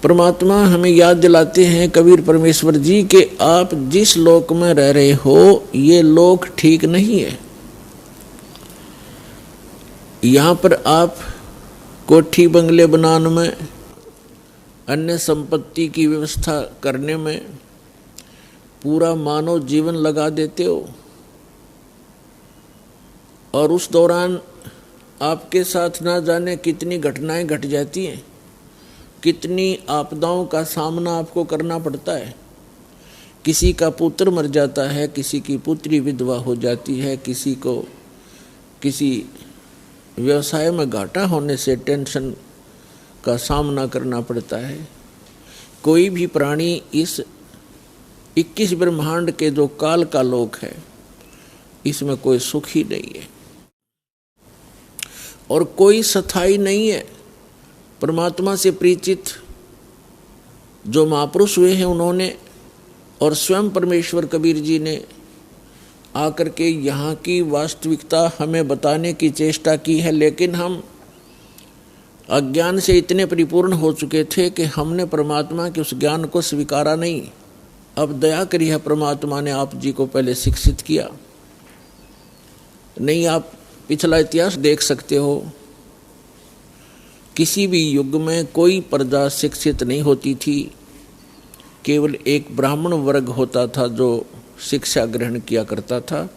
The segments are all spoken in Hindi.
परमात्मा हमें याद दिलाते हैं कबीर परमेश्वर जी कि आप जिस लोक में रह रहे हो ये लोक ठीक नहीं है। यहाँ पर आप कोठी बंगले बनाने में, अन्य संपत्ति की व्यवस्था करने में पूरा मानव जीवन लगा देते हो और उस दौरान आपके साथ ना जाने कितनी घटनाएं घट जाती हैं, कितनी आपदाओं का सामना आपको करना पड़ता है। किसी का पुत्र मर जाता है, किसी की पुत्री विधवा हो जाती है, किसी को किसी व्यवसाय में घाटा होने से टेंशन का सामना करना पड़ता है। कोई भी प्राणी इस 21 ब्रह्मांड के जो काल का लोक है इसमें कोई सुख ही नहीं है और कोई स्थायी नहीं है। परमात्मा से परिचित जो महापुरुष हुए हैं उन्होंने और स्वयं परमेश्वर कबीर जी ने आकर के यहाँ की वास्तविकता हमें बताने की चेष्टा की है, लेकिन हम अज्ञान से इतने परिपूर्ण हो चुके थे कि हमने परमात्मा के उस ज्ञान को स्वीकारा नहीं। अब दया करी है परमात्मा ने आप जी को पहले शिक्षित किया। नहीं, आप पिछला इतिहास देख सकते हो, किसी भी युग में कोई प्रजा शिक्षित नहीं होती थी, केवल एक ब्राह्मण वर्ग होता था जो शिक्षा ग्रहण किया करता था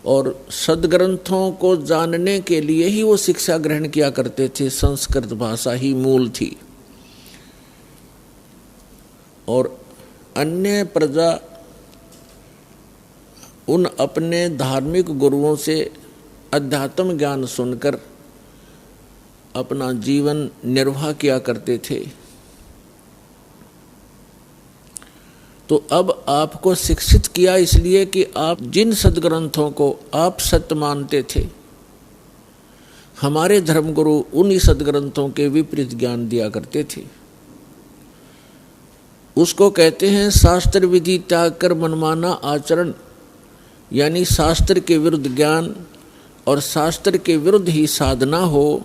और सद्ग्रंथों को जानने के लिए ही वो शिक्षा ग्रहण किया करते थे। संस्कृत भाषा ही मूल थी और अन्य प्रजा उन अपने धार्मिक गुरुओं से अध्यात्म ज्ञान सुनकर अपना जीवन निर्वाह किया करते थे। तो अब आपको शिक्षित किया इसलिए कि आप जिन सद्ग्रंथों को आप सत्य मानते थे, हमारे धर्मगुरु उन्हीं सद्ग्रंथों के विपरीत ज्ञान दिया करते थे। उसको कहते हैं शास्त्र विधि त्याग कर मनमाना आचरण, यानी शास्त्र के विरुद्ध ज्ञान और शास्त्र के विरुद्ध ही साधना हो,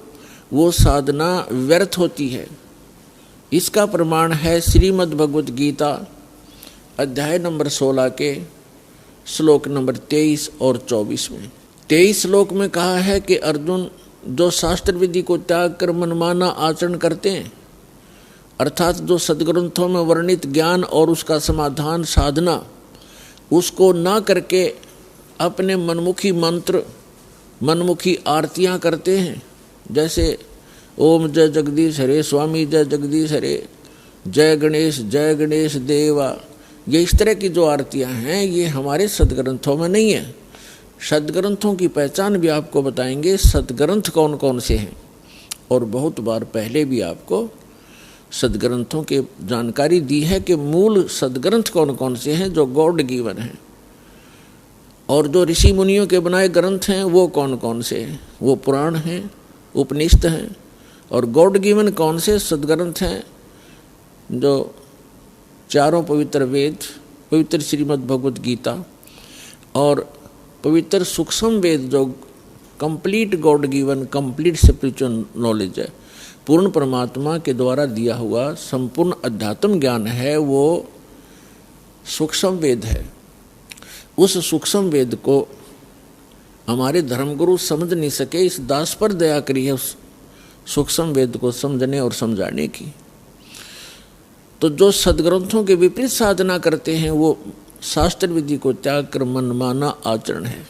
वो साधना व्यर्थ होती है। इसका प्रमाण है श्रीमद् भगवत गीता अध्याय नंबर 16 के श्लोक नंबर 23 और 24 में। 23 श्लोक में कहा है कि अर्जुन, जो शास्त्र विधि को त्याग कर मनमाना आचरण करते हैं, अर्थात जो सद्ग्रंथों में वर्णित ज्ञान और उसका समाधान साधना उसको ना करके अपने मनमुखी मंत्र, मनमुखी आरतियां करते हैं, जैसे ओम जय जगदीश हरे, स्वामी जय जगदीश हरे, जय गणेश देवा, ये इस तरह की जो आरतियां हैं ये हमारे सद्ग्रंथों में नहीं है। सद्ग्रंथों की पहचान भी आपको बताएंगे, सद्ग्रंथ कौन कौन से हैं, और बहुत बार पहले भी आपको सद्ग्रंथों के जानकारी दी है कि मूल सद्ग्रंथ कौन कौन से हैं जो गॉड गिवन हैं, और जो ऋषि मुनियों के बनाए ग्रंथ हैं वो कौन कौन से हैं। वो पुराण हैं, उपनिषद हैं, और गॉड गिवन कौन से सद्ग्रंथ हैं, जो चारों पवित्र वेद, पवित्र श्रीमद् भगवत गीता और पवित्र सूक्ष्म वेद, जो complete God given complete spiritual knowledge है, पूर्ण परमात्मा के द्वारा दिया हुआ संपूर्ण अध्यात्म ज्ञान है, वो सूक्ष्म वेद है। उस सूक्ष्म वेद को हमारे धर्मगुरु समझ नहीं सके, इस दास पर दया करी है उस सूक्ष्म वेद को समझने और समझाने की। तो जो सद्ग्रंथों के विपरीत साधना करते हैं वो शास्त्र विधि को त्याग कर मनमाना आचरण है।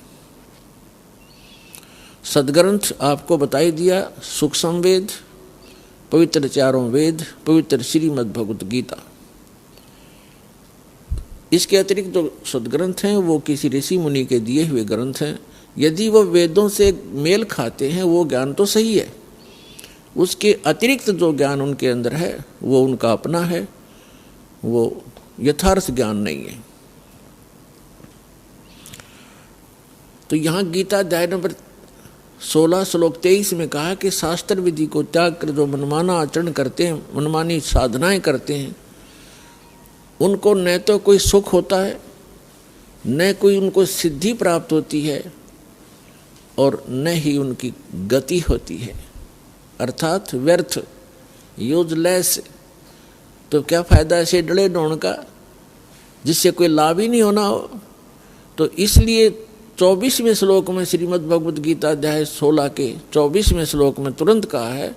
सद्ग्रंथ आपको बताई दिया, सूक्ष्म वेद, पवित्र चारों वेद, पवित्र श्रीमद् भगवत गीता। इसके अतिरिक्त जो सद्ग्रंथ हैं वो किसी ऋषि मुनि के दिए हुए ग्रंथ हैं। यदि वो वेदों से मेल खाते हैं वो ज्ञान तो सही है, उसके अतिरिक्त जो ज्ञान उनके अंदर है वो उनका अपना है, वो यथार्थ ज्ञान नहीं है। तो यहाँ गीता अध्याय नंबर 16 श्लोक 23 में कहा कि शास्त्र विधि को त्याग कर जो मनमाना आचरण करते हैं, मनमानी साधनाएं करते हैं, उनको न तो कोई सुख होता है, न कोई उनको सिद्धि प्राप्त होती है, और न ही उनकी गति होती है, अर्थात व्यर्थ, यूजलेस। तो क्या फायदा ऐसे डले ढोण का जिससे कोई लाभ ही नहीं होना हो। तो इसलिए 24वें श्लोक में श्रीमद् भगवद गीता अध्याय 16 के 24वें श्लोक में तुरंत कहा है,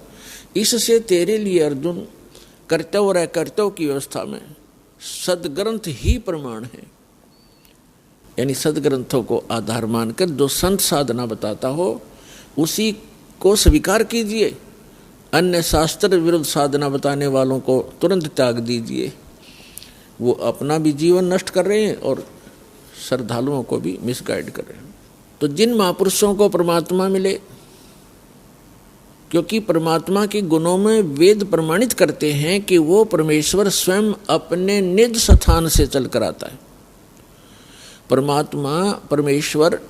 इससे तेरे लिए अर्जुन कर्तव्य और अकर्तव्य की व्यवस्था में सदग्रंथ ही प्रमाण है। यानी सदग्रंथों को आधार मानकर जो संत साधना बताता हो उसी को स्वीकार कीजिए, अन्य शास्त्र विरुद्ध साधना बताने वालों को तुरंत त्याग दीजिए। वो अपना भी जीवन नष्ट कर रहे हैं और श्रद्धालुओं को भी मिसगाइड कर रहे हैं। तो जिन महापुरुषों को परमात्मा मिले, क्योंकि परमात्मा के गुणों में वेद प्रमाणित करते हैं कि वो परमेश्वर स्वयं अपने निज स्थान से चलकर आता है। परमात्मा परमेश्वर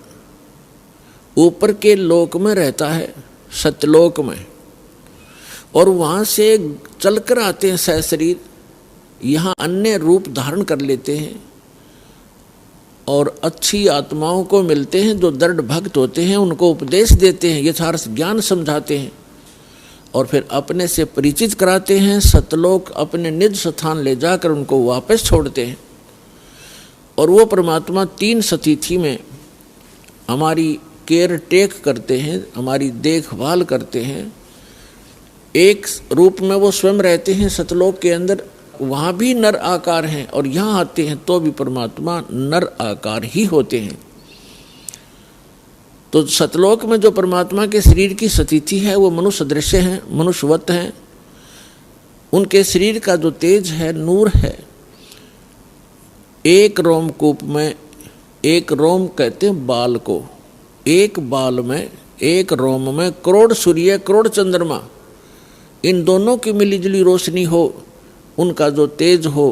ऊपर के लोक में रहता है, सत्यलोक में, और वहाँ से चलकर आते हैं सशरीर, यहाँ अन्य रूप धारण कर लेते हैं और अच्छी आत्माओं को मिलते हैं जो दृढ़ भक्त होते हैं, उनको उपदेश देते हैं, यथार्थ ज्ञान समझाते हैं और फिर अपने से परिचित कराते हैं। सतलोक अपने निज स्थान ले जाकर उनको वापस छोड़ते हैं। और वो परमात्मा 3 स्थिति में हमारी केयर टेक करते हैं, हमारी देखभाल करते हैं। एक रूप में वो स्वयं रहते हैं सतलोक के अंदर, वहाँ भी नर आकार हैं, और यहाँ आते हैं तो भी परमात्मा नर आकार ही होते हैं। तो सतलोक में जो परमात्मा के शरीर की स्थिति है वो मनुष्य दृश्य हैं, मनुष्यवत हैं। उनके शरीर का जो तेज है नूर है। एक रोमकूप में, एक रोम कहते हैं बाल को, एक बाल में, एक रोम में करोड़ सूर्य करोड़ चंद्रमा, इन दोनों की मिलीजुली रोशनी हो, उनका जो तेज हो,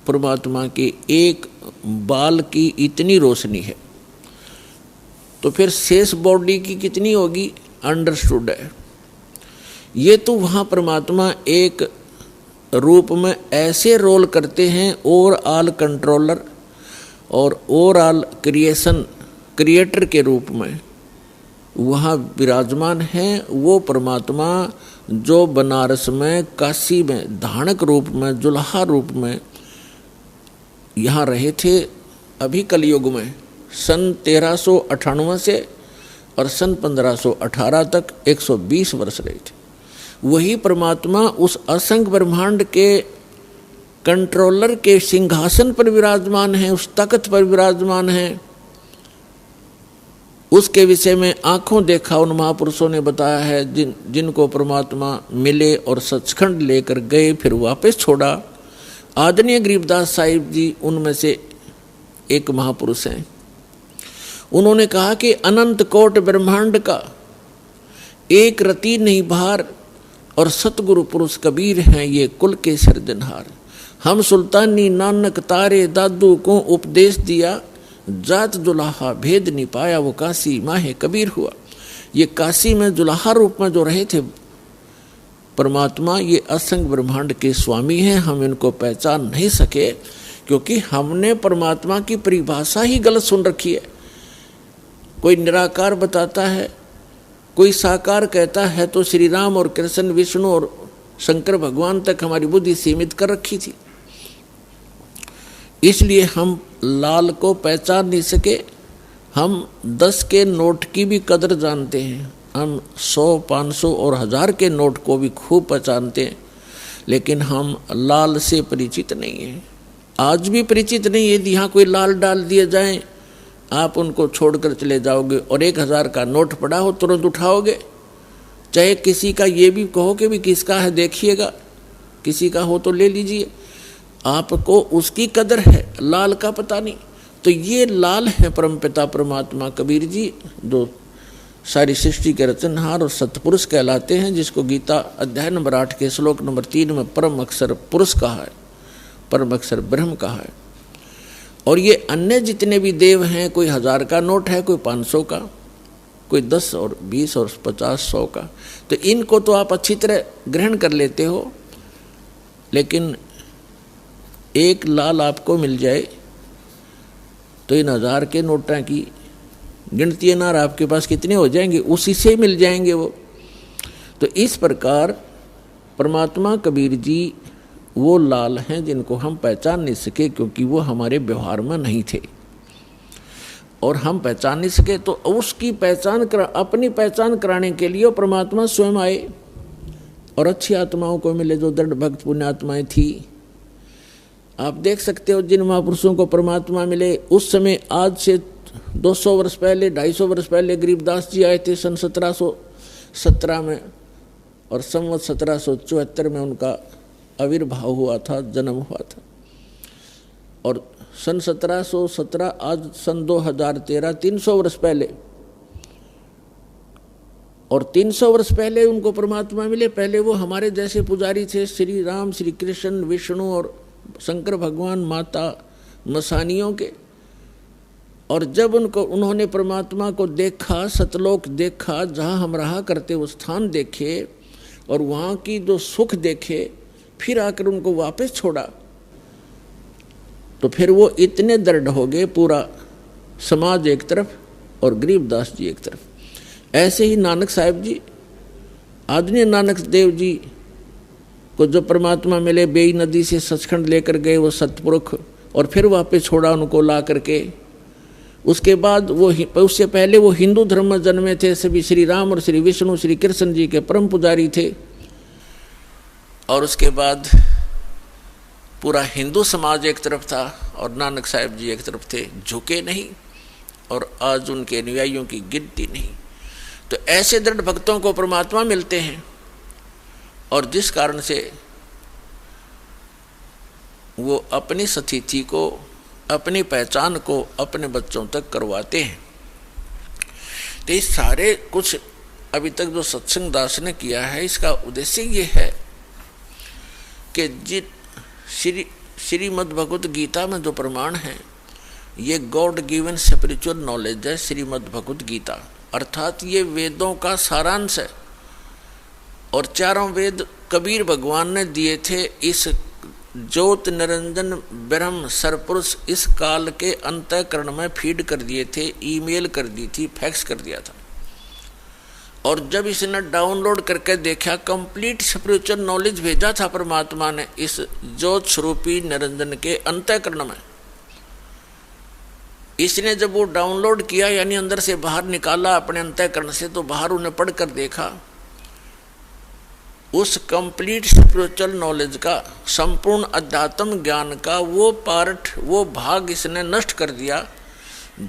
परमात्मा की एक बाल की इतनी रोशनी है। तो फिर शेष बॉडी की कितनी होगी, अंडरस्टूड है। ये तो वहाँ परमात्मा एक रूप में ऐसे रोल करते हैं, ओवरऑल कंट्रोलर और ओवरऑल क्रिएटर के रूप में वहाँ विराजमान है। वो परमात्मा जो बनारस में, काशी में धानक रूप में, जुल्हा रूप में यहाँ रहे थे अभी कलयुग में, सन 1398 से और सन 1518 तक 120 वर्ष रहे थे। वही परमात्मा उस असंख्य ब्रह्मांड के कंट्रोलर के सिंहासन पर विराजमान है, उस तख्त पर विराजमान है। उसके विषय में आंखों देखा उन महापुरुषों ने बताया है, जिनको परमात्मा मिले और सचखंड लेकर गए, फिर वापस छोड़ा। आदरणीय गरीबदास साहिब जी उनमें से एक महापुरुष हैं। उन्होंने कहा कि अनंत कोट ब्रह्मांड का एक रति नहीं भार, और सतगुरु पुरुष कबीर हैं ये कुल के सिरजनहार। हम सुल्तानी नानक तारे दादू को उपदेश दिया, जात जुलाहा भेद नहीं पाया, वो काशी माहे कबीर हुआ। ये काशी में जुलाहा रूप में जो रहे थे परमात्मा, ये असंख्य ब्रह्मांड के स्वामी हैं। हम इनको पहचान नहीं सके क्योंकि हमने परमात्मा की परिभाषा ही गलत सुन रखी है। कोई निराकार बताता है, कोई साकार कहता है, तो श्री राम और कृष्ण, विष्णु और शंकर भगवान तक हमारी बुद्धि सीमित कर रखी थी। इसलिए हम लाल को पहचान नहीं सके। हम 10 के नोट की भी कदर जानते हैं, हम 100, 500 और 1000 के नोट को भी खूब पहचानते हैं, लेकिन हम लाल से परिचित नहीं हैं। आज भी परिचित नहीं है। यदि यहाँ कोई लाल डाल दिए जाएं, आप उनको छोड़कर चले जाओगे, और 1000 का नोट पड़ा हो तुरंत उठाओगे। चाहे किसी का ये भी कहो कि भी किसका है देखिएगा, किसी का हो तो ले लीजिए, आपको उसकी कदर है, लाल का पता नहीं। तो ये लाल है परमपिता परमात्मा कबीर जी, जो सारी सृष्टि के रचनहार और सतपुरुष कहलाते हैं, जिसको गीता अध्याय नंबर 8 के श्लोक नंबर 3 में परम अक्षर पुरुष कहा है, परम अक्षर ब्रह्म कहा है। और ये अन्य जितने भी देव हैं, कोई 1000 का नोट है, कोई 500 का, कोई 10 और 20 और 50, 100 का, तो इनको तो आप अच्छी तरह ग्रहण कर लेते हो। लेकिन एक लाल आपको मिल जाए तो इन 1000 के नोटा की गिनती नार आपके पास कितने हो जाएंगे, उसी से मिल जाएंगे वो। तो इस प्रकार परमात्मा कबीर जी वो लाल हैं जिनको हम पहचान नहीं सके, क्योंकि वो हमारे व्यवहार में नहीं थे और हम पहचान नहीं सके। तो उसकी अपनी पहचान कराने के लिए परमात्मा स्वयं आए और अच्छी आत्माओं को मिले जो दृढ़ भक्त पुण्य आत्माएं थी। आप देख सकते हो जिन महापुरुषों को परमात्मा मिले उस समय, आज से 200 वर्ष पहले, 250 वर्ष पहले गरीबदास जी आए थे सन 1717 में, और संवत 1774 में उनका आविर्भाव हुआ था, जन्म हुआ था। और सन 1717 आज सन 2013, 300 वर्ष पहले, और 300 वर्ष पहले उनको परमात्मा मिले। पहले वो हमारे जैसे पुजारी थे, श्री राम, श्री कृष्ण, विष्णु और शंकर भगवान, माता मसानियों के। और जब उन्होंने परमात्मा को देखा, सतलोक देखा, जहाँ हम रहा करते वो स्थान देखे और वहाँ की जो सुख देखे, फिर आकर उनको वापस छोड़ा, तो फिर वो इतने दृढ़ हो गए, पूरा समाज एक तरफ और गरीबदास जी एक तरफ। ऐसे ही नानक साहिब जी, आदरणीय नानक देव जी को जो परमात्मा मिले, बेई नदी से सचखंड लेकर गए वो सतपुरुष, और फिर वापस छोड़ा उनको ला करके। उसके बाद उससे पहले वो हिंदू धर्म में जन्मे थे, सभी श्री राम और श्री विष्णु, श्री कृष्ण जी के परम पुजारी थे। और उसके बाद पूरा हिंदू समाज एक तरफ था और नानक साहिब जी एक तरफ थे, झुके नहीं, और आज उनके अनुयायियों की गिनती नहीं। तो ऐसे दृढ़ भक्तों को परमात्मा मिलते हैं, और जिस कारण से वो अपनी स्थिति को, अपनी पहचान को अपने बच्चों तक करवाते हैं। तो इस सारे कुछ अभी तक जो सत्संग दास ने किया है, इसका उद्देश्य ये है कि श्रीमद् भगवत गीता में जो प्रमाण है, ये गॉड गिवन स्पिरिचुअल नॉलेज है। श्रीमद् भगवत गीता अर्थात ये वेदों का सारांश है, और चारों वेद कबीर भगवान ने दिए थे इस ज्योत निरंजन ब्रह्म सरपुरुष इस काल के अंतःकरण में फीड कर दिए थे, ईमेल कर दी थी, फैक्स कर दिया था। और जब इसने डाउनलोड करके देखा, कंप्लीट स्पिरिचुअल नॉलेज भेजा था परमात्मा ने इस ज्योत स्वरूपी निरंजन के अंतःकरण में। इसने जब वो डाउनलोड किया, यानी अंदर से बाहर निकाला अपने अंतःकरण से, तो बाहर उन्हें पढ़कर देखा, उस कंप्लीट स्पिरिचुअल नॉलेज का, संपूर्ण अध्यात्म ज्ञान का वो पार्ट, वो भाग इसने नष्ट कर दिया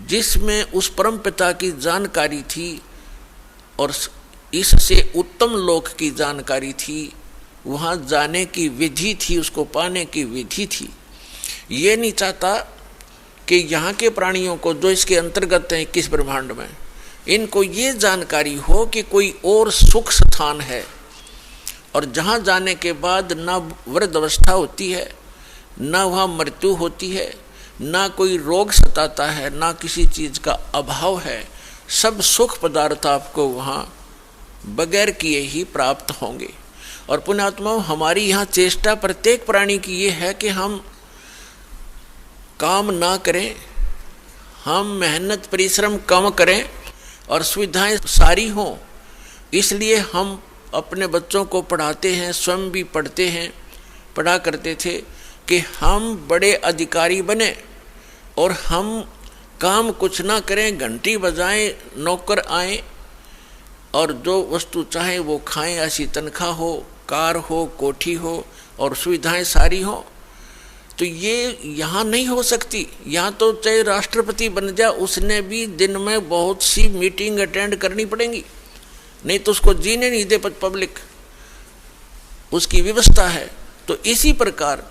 जिसमें उस परम पिता की जानकारी थी और इससे उत्तम लोक की जानकारी थी, वहाँ जाने की विधि थी, उसको पाने की विधि थी। ये नहीं चाहता कि यहाँ के प्राणियों को जो इसके अंतर्गत हैं 21 ब्रह्मांड में, इनको ये जानकारी हो कि कोई और सुख स्थान है, और जहाँ जाने के बाद ना वृद्ध अवस्था होती है, ना वहाँ मृत्यु होती है, ना कोई रोग सताता है, ना किसी चीज़ का अभाव है। सब सुख पदार्थ आपको वहाँ बगैर किए ही प्राप्त होंगे। और पुण्यात्माओं, हमारी यहाँ चेष्टा प्रत्येक प्राणी की ये है कि हम काम ना करें, हम मेहनत परिश्रम कम करें और सुविधाएं सारी हों। इसलिए हम अपने बच्चों को पढ़ाते हैं, स्वयं भी पढ़ते हैं, पढ़ा करते थे कि हम बड़े अधिकारी बने और हम काम कुछ ना करें, घंटी बजाएं, नौकर आए और जो वस्तु चाहे वो खाएं, ऐसी तनख्वाह हो, कार हो, कोठी हो और सुविधाएं सारी हो। तो ये यहाँ नहीं हो सकती। यहाँ तो चाहे राष्ट्रपति बन जाए, उसने भी दिन में बहुत सी मीटिंग अटेंड करनी पड़ेंगी, नहीं तो उसको जीने नहीं दे पब्लिक, उसकी व्यवस्था है। तो इसी प्रकार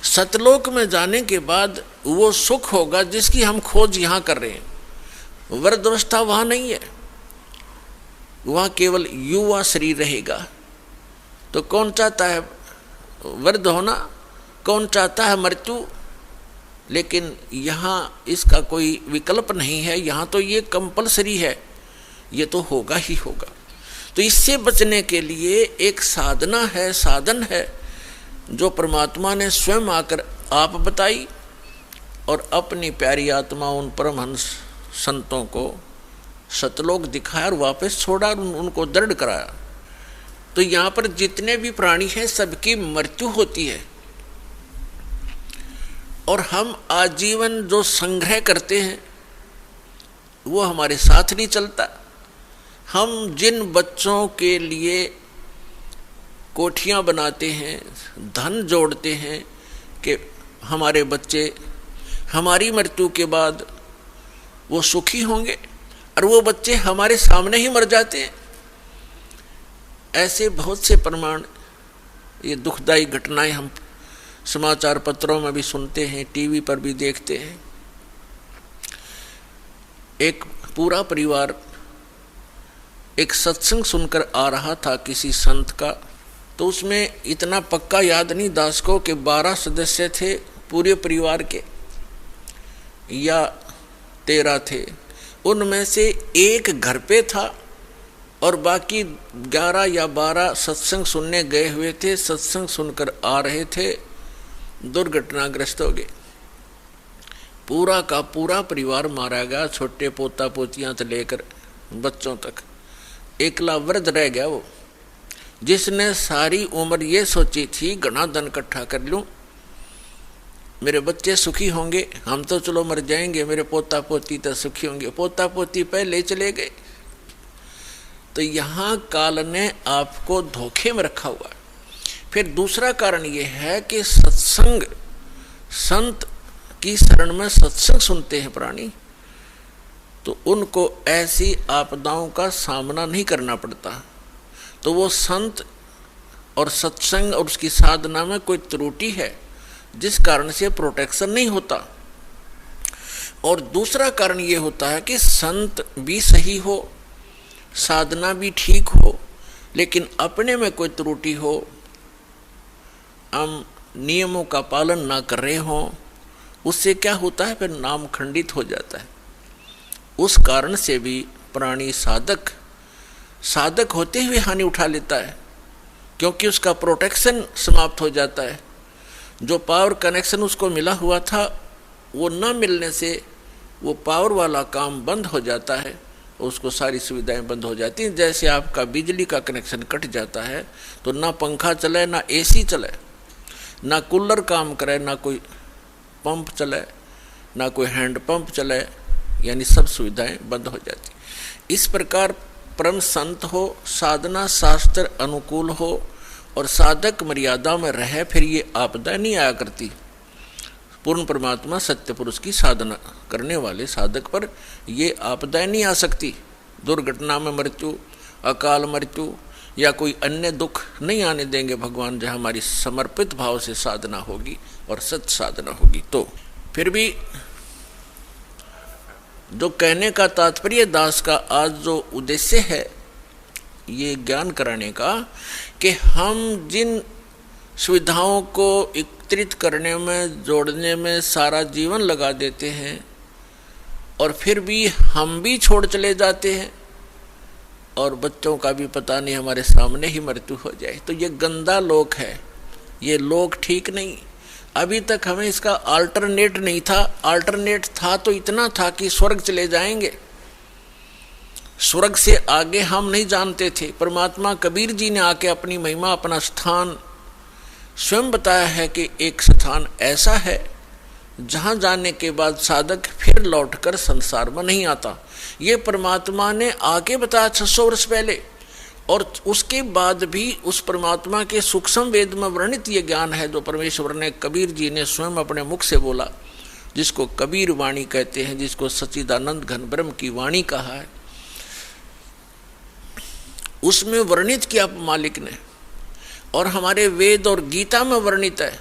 सतलोक में जाने के बाद वो सुख होगा जिसकी हम खोज यहाँ कर रहे हैं। वृद्धावस्था वहाँ नहीं है, वहाँ केवल युवा शरीर रहेगा। तो कौन चाहता है वृद्ध होना, कौन चाहता है मृत्यु? लेकिन यहाँ इसका कोई विकल्प नहीं है, यहाँ तो ये कंपलसरी है, ये तो होगा ही होगा। तो इससे बचने के लिए एक साधना है, साधन है जो परमात्मा ने स्वयं आकर आप बताई और अपनी प्यारी आत्मा उन परमहंस संतों को सतलोक दिखाया और वापस छोड़ा और उनको दृढ़ कराया। तो यहाँ पर जितने भी प्राणी हैं सबकी मृत्यु होती है, और हम आजीवन जो संग्रह करते हैं वो हमारे साथ नहीं चलता। हम जिन बच्चों के लिए कोठियाँ बनाते हैं, धन जोड़ते हैं कि हमारे बच्चे हमारी मृत्यु के बाद वो सुखी होंगे, और वो बच्चे हमारे सामने ही मर जाते हैं। ऐसे बहुत से प्रमाण, ये दुखदायी घटनाएं हम समाचार पत्रों में भी सुनते हैं, टीवी पर भी देखते हैं। एक पूरा परिवार एक सत्संग सुनकर आ रहा था किसी संत का, तो उसमें इतना पक्का याद नहीं दास को कि 12 सदस्य थे पूरे परिवार के या 13 थे। उनमें से एक घर पे था और बाकी 11 या 12 सत्संग सुनने गए हुए थे, सत्संग सुनकर आ रहे थे, दुर्घटनाग्रस्त हो गए। पूरा का पूरा परिवार मारा गया, छोटे पोता पोतियां से लेकर बच्चों तक। एकला वृद्ध रह गया वो, जिसने सारी उम्र ये सोची थी घना धन इकट्ठा कर लूं, मेरे बच्चे सुखी होंगे, हम तो चलो मर जाएंगे, मेरे पोता पोती तो सुखी होंगे। पोता पोती पहले चले गए। तो यहाँ काल ने आपको धोखे में रखा हुआ है। फिर दूसरा कारण ये है कि सत्संग, संत की शरण में सत्संग सुनते हैं प्राणी, तो उनको ऐसी आपदाओं का सामना नहीं करना पड़ता। तो वो संत और सत्संग और उसकी साधना में कोई त्रुटि है जिस कारण से प्रोटेक्शन नहीं होता। और दूसरा कारण ये होता है कि संत भी सही हो, साधना भी ठीक हो, लेकिन अपने में कोई त्रुटि हो, हम नियमों का पालन ना कर रहे हों, उससे क्या होता है, फिर नाम खंडित हो जाता है। उस कारण से भी प्राणी साधक होते हुए हानि उठा लेता है, क्योंकि उसका प्रोटेक्शन समाप्त हो जाता है। जो पावर कनेक्शन उसको मिला हुआ था वो न मिलने से वो पावर वाला काम बंद हो जाता है, उसको सारी सुविधाएं बंद हो जाती हैं। जैसे आपका बिजली का कनेक्शन कट जाता है तो ना पंखा चले, ना एसी चले, ना कूलर काम करे, ना कोई पंप चले, ना कोई हैंड पंप चले, यानी सब सुविधाएं बंद हो जाती। इस प्रकार परम संत हो, साधना शास्त्र अनुकूल हो और साधक मर्यादा में रहे, फिर ये आपदा नहीं आया करती। पूर्ण परमात्मा सत्य पुरुष की साधना करने वाले साधक पर ये आपदाएं नहीं आ सकती। दुर्घटना में मृत्यु, अकाल मृत्यु या कोई अन्य दुख नहीं आने देंगे भगवान, जहाँ हमारी समर्पित भाव से साधना होगी और सत्य साधना होगी। तो फिर भी जो कहने का तात्पर्य दास का आज जो उद्देश्य है ये ज्ञान कराने का, कि हम जिन सुविधाओं को एकत्रित करने में, जोड़ने में सारा जीवन लगा देते हैं और फिर भी हम भी छोड़ चले जाते हैं और बच्चों का भी पता नहीं, हमारे सामने ही मृत्यु हो जाए, तो ये गंदा लोक है, ये लोक ठीक नहीं। अभी तक हमें इसका अल्टरनेट नहीं था। अल्टरनेट था तो इतना था कि स्वर्ग चले जाएंगे, स्वर्ग से आगे हम नहीं जानते थे। परमात्मा कबीर जी ने आके अपनी महिमा, अपना स्थान स्वयं बताया है कि एक स्थान ऐसा है जहाँ जाने के बाद साधक फिर लौटकर संसार में नहीं आता। ये परमात्मा ने आके बताया 600 वर्ष पहले, और उसके बाद भी उस परमात्मा के सूक्ष्म वेद में वर्णित ये ज्ञान है जो परमेश्वर ने, कबीर जी ने स्वयं अपने मुख से बोला, जिसको कबीर वाणी कहते हैं, जिसको सच्चिदानंद घन ब्रह्म की वाणी कहा है। उसमें वर्णित किया मालिक ने, और हमारे वेद और गीता में वर्णित है।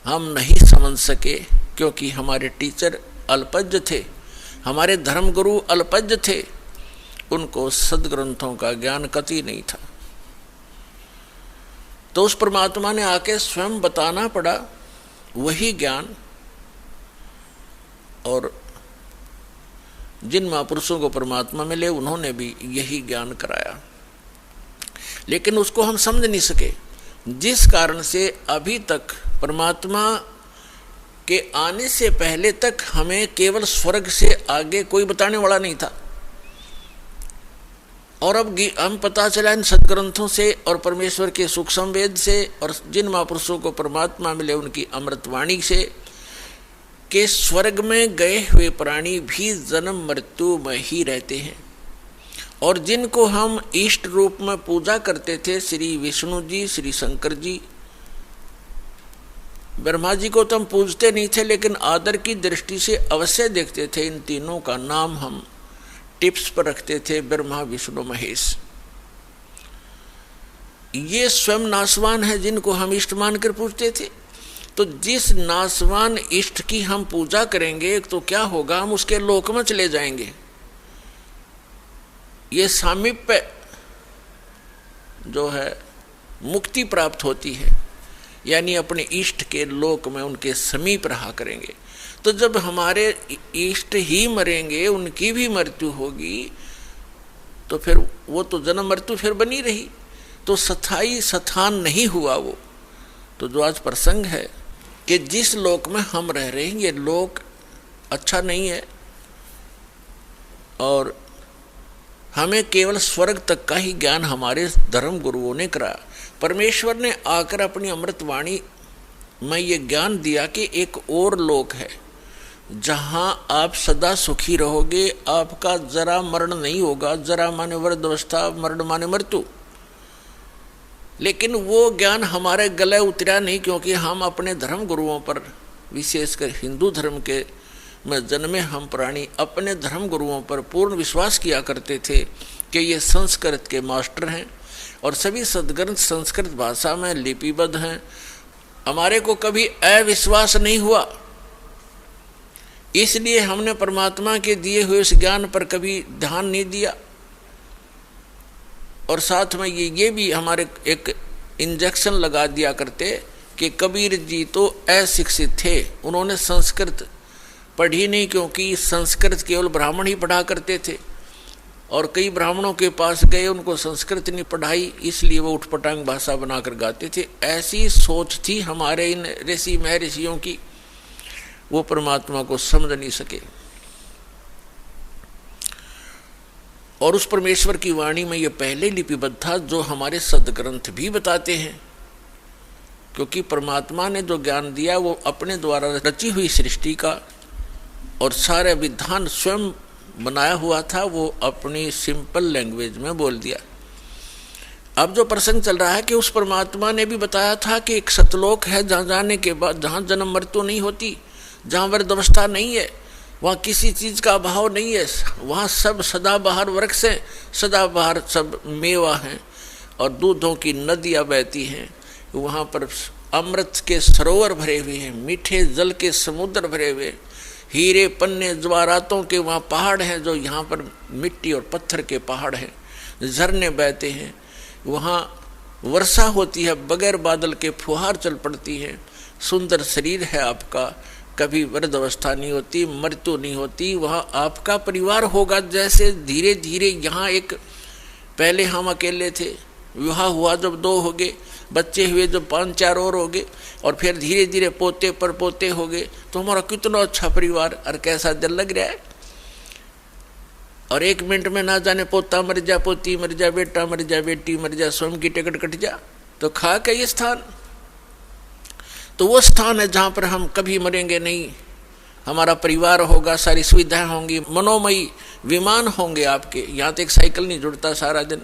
हम नहीं समझ सके क्योंकि हमारे टीचर अल्पज्ञ थे, हमारे धर्मगुरु अल्पज्ञ थे, उनको सदग्रंथों का ज्ञान कतई नहीं था। तो उस परमात्मा ने आके स्वयं बताना पड़ा वही ज्ञान, और जिन महापुरुषों को परमात्मा मिले उन्होंने भी यही ज्ञान कराया, लेकिन उसको हम समझ नहीं सके, जिस कारण से अभी तक परमात्मा के आने से पहले तक हमें केवल स्वर्ग से आगे कोई बताने वाला नहीं था। और अब हम पता चला इन सदग्रंथों से और परमेश्वर के सुख संवेद से और जिन महापुरुषों को परमात्मा मिले उनकी अमृतवाणी से कि स्वर्ग में गए हुए प्राणी भी जन्म मृत्यु में ही रहते हैं। और जिनको हम इष्ट रूप में पूजा करते थे, श्री विष्णु जी, श्री शंकर जी, ब्रह्मा जी को तो हम पूजते नहीं थे, लेकिन आदर की दृष्टि से अवश्य देखते थे। इन तीनों का नाम हम टिप्स पर रखते थे, ब्रह्मा विष्णु महेश। ये स्वयं नासवान है जिनको हम इष्ट मानकर पूजते थे। तो जिस नासवान इष्ट की हम पूजा करेंगे तो क्या होगा, हम उसके लोक में चले जाएंगे। ये सामीप्य जो है मुक्ति प्राप्त होती है, यानी अपने इष्ट के लोक में उनके समीप रहा करेंगे। तो जब हमारे इष्ट ही मरेंगे, उनकी भी मृत्यु होगी, तो फिर वो तो जन्म मृत्यु फिर बनी रही, तो स्थायी स्थान नहीं हुआ वो। तो जो आज प्रसंग है कि जिस लोक में हम रह रहे हैं ये लोक अच्छा नहीं है, और हमें केवल स्वर्ग तक का ही ज्ञान हमारे धर्म गुरुओं ने कराया। परमेश्वर ने आकर अपनी अमृतवाणी में ये ज्ञान दिया कि एक और लोक है जहां आप सदा सुखी रहोगे, आपका जरा मरण नहीं होगा। जरा माने वृद्धावस्था, मरण माने मृत्यु। लेकिन वो ज्ञान हमारे गले उतरा नहीं, क्योंकि हम अपने धर्म गुरुओं पर, विशेषकर हिंदू धर्म के में जन्मे हम प्राणी, अपने धर्म गुरुओं पर पूर्ण विश्वास किया करते थे कि ये संस्कृत के मास्टर हैं और सभी सदग्रंथ संस्कृत भाषा में लिपिबद्ध हैं। हमारे को कभी अविश्वास नहीं हुआ, इसलिए हमने परमात्मा के दिए हुए उस ज्ञान पर कभी ध्यान नहीं दिया। और साथ में ये भी हमारे एक इंजेक्शन लगा दिया करते कि कबीर जी तो अशिक्षित थे, उन्होंने संस्कृत पढ़ी नहीं, क्योंकि संस्कृत केवल ब्राह्मण ही पढ़ा करते थे। और कई ब्राह्मणों के पास गए, उनको संस्कृत नहीं पढ़ाई, इसलिए वो उठपटांग भाषा बनाकर गाते थे। ऐसी सोच थी हमारे इन ऋषि महर्षियों की, वो परमात्मा को समझ नहीं सके। और उस परमेश्वर की वाणी में ये पहले लिपिबद्ध था, जो हमारे सदग्रंथ भी बताते हैं। क्योंकि परमात्मा ने जो ज्ञान दिया वो अपने द्वारा रची हुई सृष्टि का और सारे विधान स्वयं बनाया हुआ था, वो अपनी सिंपल लैंग्वेज में बोल दिया। अब जो प्रसंग चल रहा है कि उस परमात्मा ने भी बताया था कि एक सतलोक है जहाँ जाने के बाद, जहाँ जन्म मृत्यु नहीं होती, जहाँ वृद्धावस्था नहीं है, वहाँ किसी चीज़ का अभाव नहीं है, वहाँ सब सदाबहार वृक्ष हैं, सदाबहार सब मेवा हैं और दूधों की नदियाँ बहती हैं। वहाँ पर अमृत के सरोवर भरे हुए हैं, मीठे जल के समुद्र भरे हुए, हीरे पन्ने ज्वारातों के वहाँ पहाड़ हैं, जो यहाँ पर मिट्टी और पत्थर के पहाड़ हैं। झरने बहते हैं, वहाँ वर्षा होती है, बगैर बादल के फुहार चल पड़ती है। सुंदर शरीर है आपका, कभी वृद्धावस्था नहीं होती, मृत्यु नहीं होती। वहाँ आपका परिवार होगा। जैसे धीरे धीरे यहाँ एक, पहले हम अकेले थे, विवाह हुआ जब 2 हो गए, बच्चे हुए जब 5-4 और हो गए, और फिर धीरे धीरे पोते पर पोते हो गए, तो हमारा कितना अच्छा परिवार और कैसा दिल लग रहा है। और 1 मिनट में ना जाने पोता मर जा, पोती मर जा, बेटा मर जा, बेटी मर जा, स्वयं की टिकट कट जा, तो खा के ये स्थान, तो वो स्थान है जहाँ पर हम कभी मरेंगे नहीं। हमारा परिवार होगा, सारी सुविधाएं होंगी, मनोमयी विमान होंगे आपके। यहाँ तो एक साइकिल नहीं जुड़ता सारा दिन,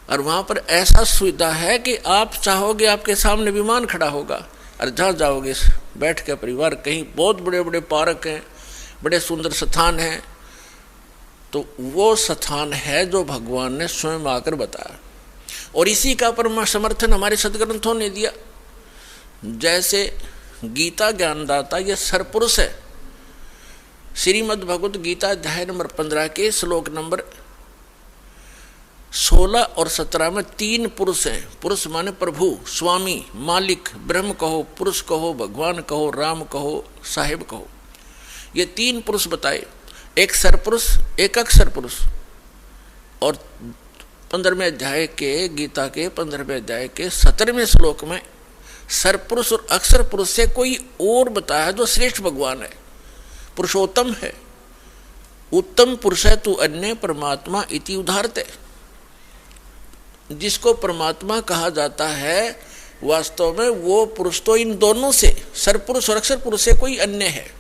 और वहाँ पर ऐसा सुविधा है कि आप चाहोगे आपके सामने विमान खड़ा होगा, और जहाँ जाओगे बैठ के परिवार। कहीं बहुत बड़े बड़े पार्क हैं, बड़े सुंदर स्थान हैं, तो वो स्थान है जो भगवान ने स्वयं आकर बताया। और इसी का परम समर्थन हमारे सदग्रंथों ने दिया। जैसे गीता ज्ञानदाता ये सरपुरुष है। श्रीमद् भगवत गीता अध्याय नंबर 15 के श्लोक नंबर 16 और 17 में 3 पुरुष हैं। पुरुष माने प्रभु, स्वामी, मालिक, ब्रह्म कहो, पुरुष कहो, भगवान कहो, राम कहो, साहेब कहो। ये 3 पुरुष बताए, एक सरपुरुष, एक अक्षर पुरुष। और 15वें अध्याय के, गीता के 15वें अध्याय के 17वें श्लोक में सरपुरुष और अक्षर पुरुष से कोई और बताया जो श्रेष्ठ भगवान है, पुरुषोत्तम है। उत्तम पुरुष है तू अन्य परमात्मा इति उदाहरते। जिसको परमात्मा कहा जाता है, वास्तव में वो पुरुष तो इन दोनों से, सरपुरुष और अक्षर पुरुष से कोई अन्य है,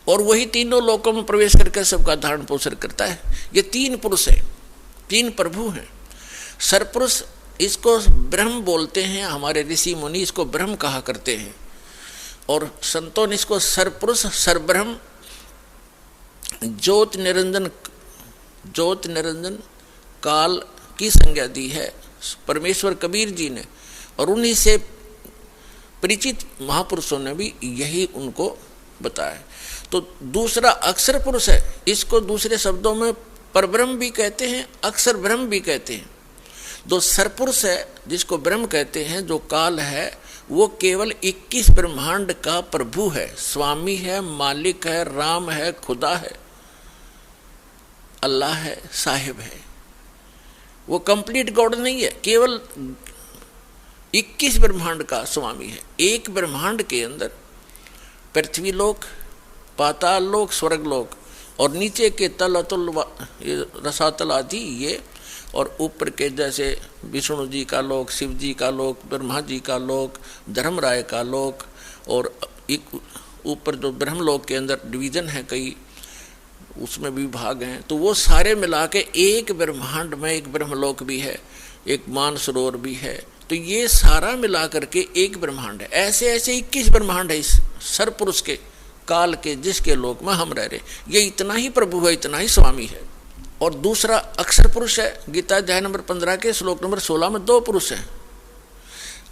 और वही तीनों लोकों में प्रवेश करके सबका धारण पोषण करता है। ये तीन पुरुष है, तीन प्रभु हैं। सरपुरुष इसको ब्रह्म बोलते हैं, हमारे ऋषि मुनि इसको ब्रह्म कहा करते हैं, और संतों ने इसको सरपुरुष, सरब्रह्म, ज्योत निरंजन काल की संज्ञा दी है परमेश्वर कबीर जी ने, और उन्हीं से परिचित महापुरुषों ने भी यही उनको बताया। तो दूसरा अक्षर पुरुष है, इसको दूसरे शब्दों में परब्रह्म भी कहते हैं, अक्षर ब्रह्म भी कहते हैं। जो सरपुरुष है, जिसको ब्रह्म कहते हैं, जो काल है, वो केवल 21 ब्रह्मांड का प्रभु है, स्वामी है, मालिक है, राम है, खुदा है, अल्लाह है, साहिब है। वो कंप्लीट गॉड नहीं है, केवल 21 ब्रह्मांड का स्वामी है। एक ब्रह्मांड के अंदर पृथ्वी लोक, पाताल लोक, स्वर्ग लोक, और नीचे के तल अतुल रसातल आदि ये, और ऊपर के जैसे विष्णु जी का लोक, शिव जी का लोक, ब्रह्मा जी का लोक, धर्मराय का लोक, और एक ऊपर जो ब्रह्मलोक के अंदर डिवीजन है कई, उसमें भी भाग हैं। तो वो सारे मिला के एक ब्रह्मांड में एक ब्रह्मलोक भी है, एक मानसरोवर भी है। तो ये सारा मिला करके एक ब्रह्मांड है। ऐसे ऐसे 21 ब्रह्मांड है इस सरपुरुष के, काल के, जिसके लोक में हम रह रहे। ये इतना ही प्रभु है, इतना ही स्वामी है। और दूसरा अक्षर पुरुष है। गीता अध्याय नंबर 15 के श्लोक नंबर 16 में 2 पुरुष हैं।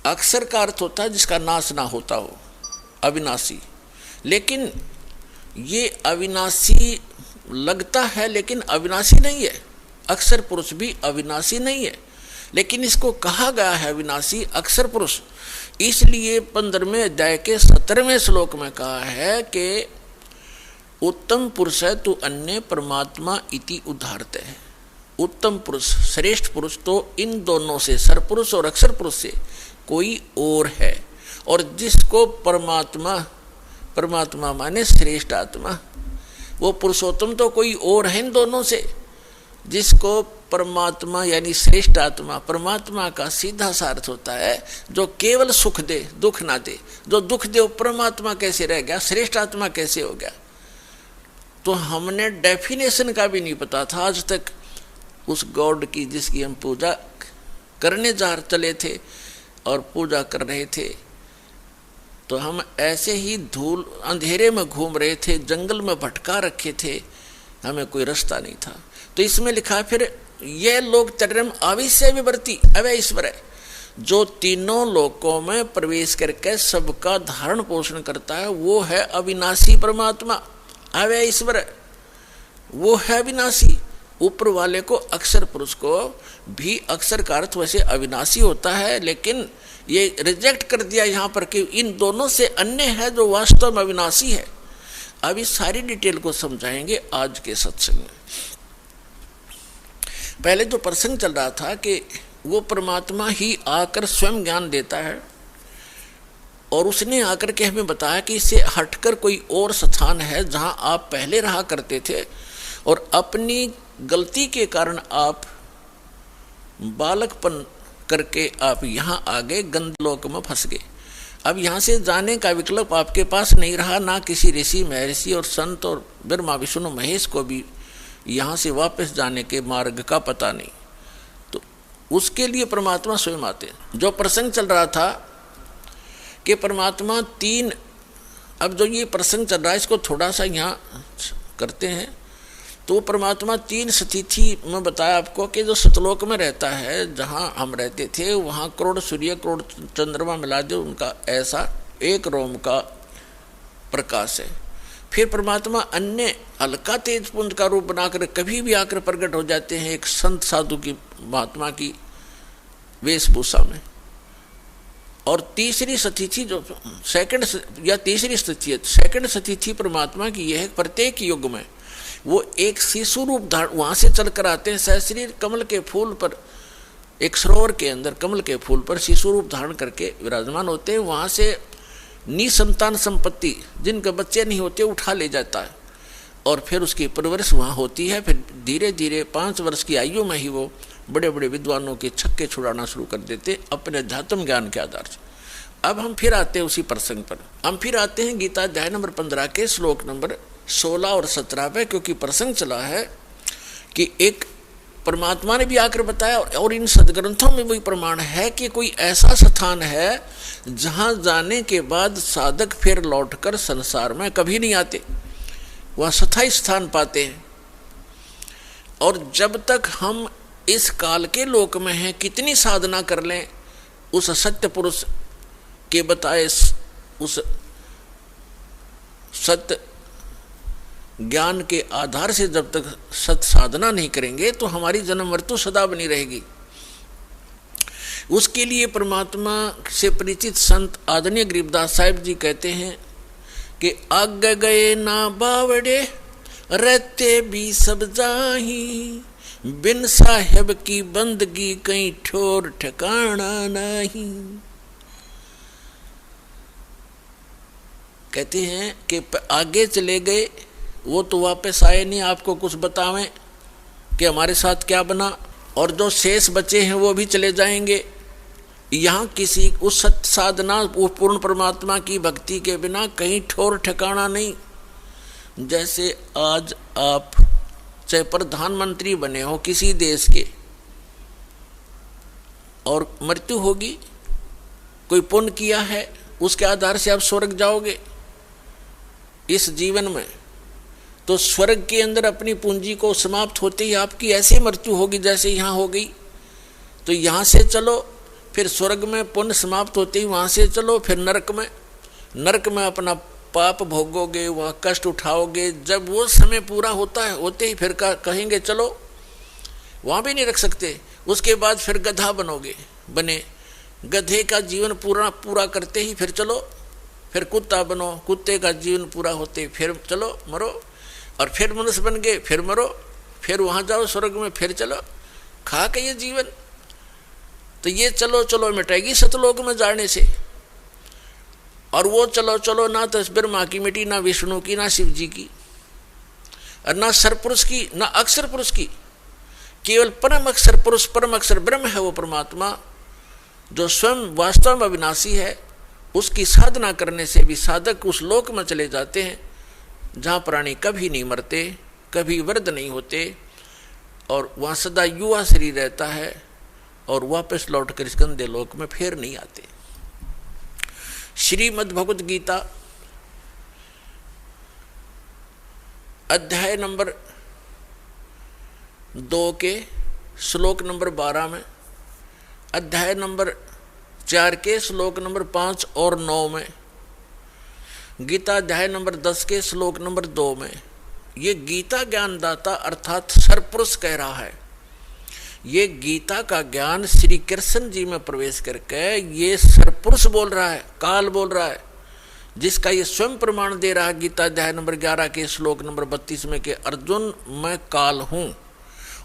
अक्षर का अर्थ होता है जिसका नाश ना होता हो, अविनाशी। लेकिन ये अविनाशी लगता है, लेकिन अविनाशी नहीं है। अक्षर पुरुष भी अविनाशी नहीं है, लेकिन इसको कहा गया है अविनाशी, अक्षर पुरुष। इसलिए 15वें अध्याय के 17वें श्लोक में कहा है कि उत्तम पुरुष है तो अन्य परमात्मा इति उदाहरते है। उत्तम पुरुष, श्रेष्ठ पुरुष तो इन दोनों से, सरपुरुष और अक्षर पुरुष से कोई और है। और जिसको परमात्मा माने श्रेष्ठ आत्मा, वो पुरुषोत्तम तो कोई और है इन दोनों से। जिसको परमात्मा यानी श्रेष्ठ आत्मा, परमात्मा का सीधा सा अर्थ होता है जो केवल सुख दे, दुख ना दे। जो दुख दे वो परमात्मा कैसे रह गया, श्रेष्ठ आत्मा कैसे हो गया? तो हमने डेफिनेशन का भी नहीं पता था आज तक उस गॉड की जिसकी हम पूजा करने चले थे और पूजा कर रहे थे। तो हम ऐसे ही धूल अंधेरे में घूम रहे थे, जंगल में भटका रखे थे, हमें कोई रास्ता नहीं था। तो इसमें लिखा फिर ये लोग चरम आविष्य विवर्ती अवय ईश्वर है, जो तीनों लोकों में प्रवेश करके सबका धारण पोषण करता है, वो है अविनाशी परमात्मा, अवय ईश्वर है, वो है अविनाशी। ऊपर वाले को अक्षर पुरुष को भी अक्षर का अर्थ वैसे अविनाशी होता है, लेकिन ये रिजेक्ट कर दिया यहाँ पर कि इन दोनों से अन्य है जो वास्तव में अविनाशी है। अभी सारी डिटेल को समझाएंगे आज के सत्संग में। पहले जो प्रसंग चल रहा था कि वो परमात्मा ही आकर स्वयं ज्ञान देता है, और उसने आकर के हमें बताया कि इससे हटकर कोई और स्थान है जहाँ आप पहले रहा करते थे, और अपनी गलती के कारण आप बालकपन करके आप यहाँ आ गए, गंधलोक में फंस गए। अब यहाँ से जाने का विकल्प आपके पास नहीं रहा, ना किसी ऋषि महर्षि और संत और ब्रह्मा विष्णु महेश को भी यहाँ से वापस जाने के मार्ग का पता नहीं। तो उसके लिए परमात्मा स्वयं आते। जो प्रसंग चल रहा था कि परमात्मा तीन, अब जो ये प्रसंग चल रहा है इसको थोड़ा सा यहाँ करते हैं। तो परमात्मा 3 स्थिति में बताया आपको कि जो सतलोक में रहता है, जहाँ हम रहते थे, वहाँ करोड़ सूर्य करोड़ चंद्रमा मिला दे उनका ऐसा एक रोम का प्रकाश है। फिर परमात्मा अन्य हल्का तेज पुंज का रूप बनाकर कभी भी आकर प्रकट हो जाते हैं एक संत साधु की, महात्मा की वेशभूषा में। और तीसरी स्थिति जो सेकंड या तीसरी स्थिति है, सेकंड स्थिति परमात्मा की यह है, प्रत्येक युग में वो एक शिशु रूप धारण, वहाँ से चल कर आते हैं सहस्रीर कमल के फूल पर, एक सरोवर के अंदर कमल के फूल पर शिशु रूप धारण करके विराजमान होते हैं। वहाँ से निसंतान संपत्ति, जिनके बच्चे नहीं होते, उठा ले जाता है और फिर उसकी परवरिश वहाँ होती है। फिर धीरे धीरे 5 वर्ष की आयु में ही वो बड़े बड़े विद्वानों के छक्के छुड़ाना शुरू कर देते अपने अध्यात्म ज्ञान के आधार से। अब हम फिर आते हैं उसी प्रसंग पर, हम फिर आते हैं गीता अध्याय नंबर 15 के श्लोक नंबर 16 और 17 पे, क्योंकि प्रसंग चला है कि एक परमात्मा ने भी आकर बताया और इन सदग्रंथों में भी प्रमाण है कि कोई ऐसा स्थान है जहाँ जाने के बाद साधक फिर लौटकर संसार में कभी नहीं आते, वह स्थायी स्थान पाते हैं। और जब तक हम इस काल के लोक में हैं, कितनी साधना कर लें उस सत्य पुरुष के बताए उस सत्य ज्ञान के आधार से जब तक सत साधना नहीं करेंगे तो हमारी जन्म मृत्यु सदा बनी रहेगी। उसके लिए परमात्मा से परिचित संत आदरणीय गरीबदास साहिब जी कहते हैं कि आगे गए ना बावड़े रहते भी सब जाही, बिन साहेब की बंदगी कहीं ठोर ठिकाना नहीं। कहते हैं कि आगे चले गए वो तो वापस आए नहीं आपको कुछ बतावें कि हमारे साथ क्या बना, और जो शेष बचे हैं वो भी चले जाएंगे। यहाँ किसी उस सत्य साधना वो पूर्ण परमात्मा की भक्ति के बिना कहीं ठोर ठिकाना नहीं। जैसे आज आप चाहे प्रधानमंत्री बने हो किसी देश के और मृत्यु होगी, कोई पुण्य किया है उसके आधार से आप स्वर्ग जाओगे इस जीवन में, तो स्वर्ग के अंदर अपनी पूंजी को समाप्त होते ही आपकी ऐसी मृत्यु होगी जैसे यहाँ हो गई। तो यहाँ से चलो फिर स्वर्ग में पुण्य समाप्त होते ही वहाँ से चलो फिर नरक में अपना पाप भोगोगे, वहाँ कष्ट उठाओगे। जब वो समय पूरा होता है होते ही फिर कहेंगे चलो, वहाँ भी नहीं रख सकते। उसके बाद फिर गधा बने गधे का जीवन पूरा करते ही फिर चलो, फिर कुत्ता बनो, कुत्ते का जीवन पूरा होते फिर चलो मरो, और फिर मनुष्य बन गए फिर मरो, फिर वहाँ जाओ स्वर्ग में फिर चलो, खा के ये जीवन। तो ये चलो मिटेगी सतलोक में जाने से। और वो चलो ना तो ब्रह्मा की मिट्टी, ना विष्णु की, ना शिव जी की, और ना सरपुरुष की, ना अक्षर पुरुष की, केवल परम अक्षर पुरुष परम अक्षर ब्रह्म है वो परमात्मा जो स्वयं वास्तव में अविनाशी है। उसकी साधना करने से भी साधक उस लोक में चले जाते हैं जहाँ प्राणी कभी नहीं मरते, कभी वृद्ध नहीं होते, और वहाँ सदा युवा शरीर रहता है और वापस लौट कर इस गंदे लोक में फिर नहीं आते। श्रीमद् भगवद गीता अध्याय नंबर 2 के श्लोक नंबर 12 में, अध्याय नंबर 4 के श्लोक नंबर 5 और 9 में, गीता अध्याय नंबर 10 के श्लोक नंबर 2 में ये गीता ज्ञानदाता अर्थात सरपुरुष कह रहा है। ये गीता का ज्ञान श्री कृष्ण जी में प्रवेश करके ये सरपुरुष बोल रहा है, काल बोल रहा है, जिसका ये स्वयं प्रमाण दे रहा है गीता अध्याय नंबर 11 के श्लोक नंबर 32 में कि अर्जुन मैं काल हूँ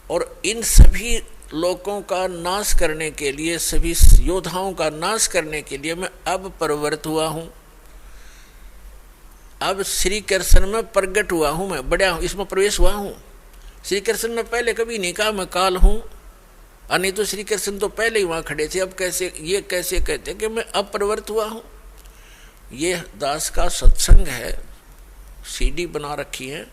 और इन सभी लोगों का नाश करने के लिए, सभी योद्धाओं का नाश करने के लिए मैं अब प्रवृत्त हुआ हूँ। अब श्री कृष्ण में प्रकट हुआ हूँ, मैं बड़ा हूँ, इसमें प्रवेश हुआ हूँ। श्री कृष्ण ने पहले कभी नहीं कहा मैं काल हूँ, और नहीं तो श्री कृष्ण तो पहले ही वहाँ खड़े थे। अब कैसे कहते कि मैं अब प्रवृत्त हुआ हूँ। ये दास का सत्संग है, सीडी बना रखी है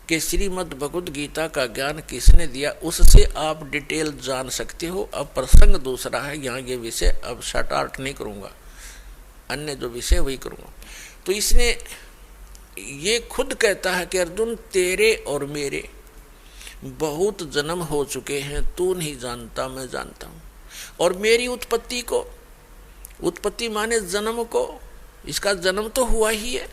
कि श्रीमद् भगवद गीता का ज्ञान किसने दिया, उससे आप डिटेल जान सकते हो। अब प्रसंग दूसरा है, यहाँ ये विषय अब शॉर्ट आउट नहीं करूँगा, अन्य जो विषय वही करूँगा। तो इसने ये खुद कहता है कि अर्जुन तेरे और मेरे बहुत जन्म हो चुके हैं, तू नहीं जानता मैं जानता हूँ। और मेरी उत्पत्ति को, उत्पत्ति माने जन्म को, इसका जन्म तो हुआ ही है,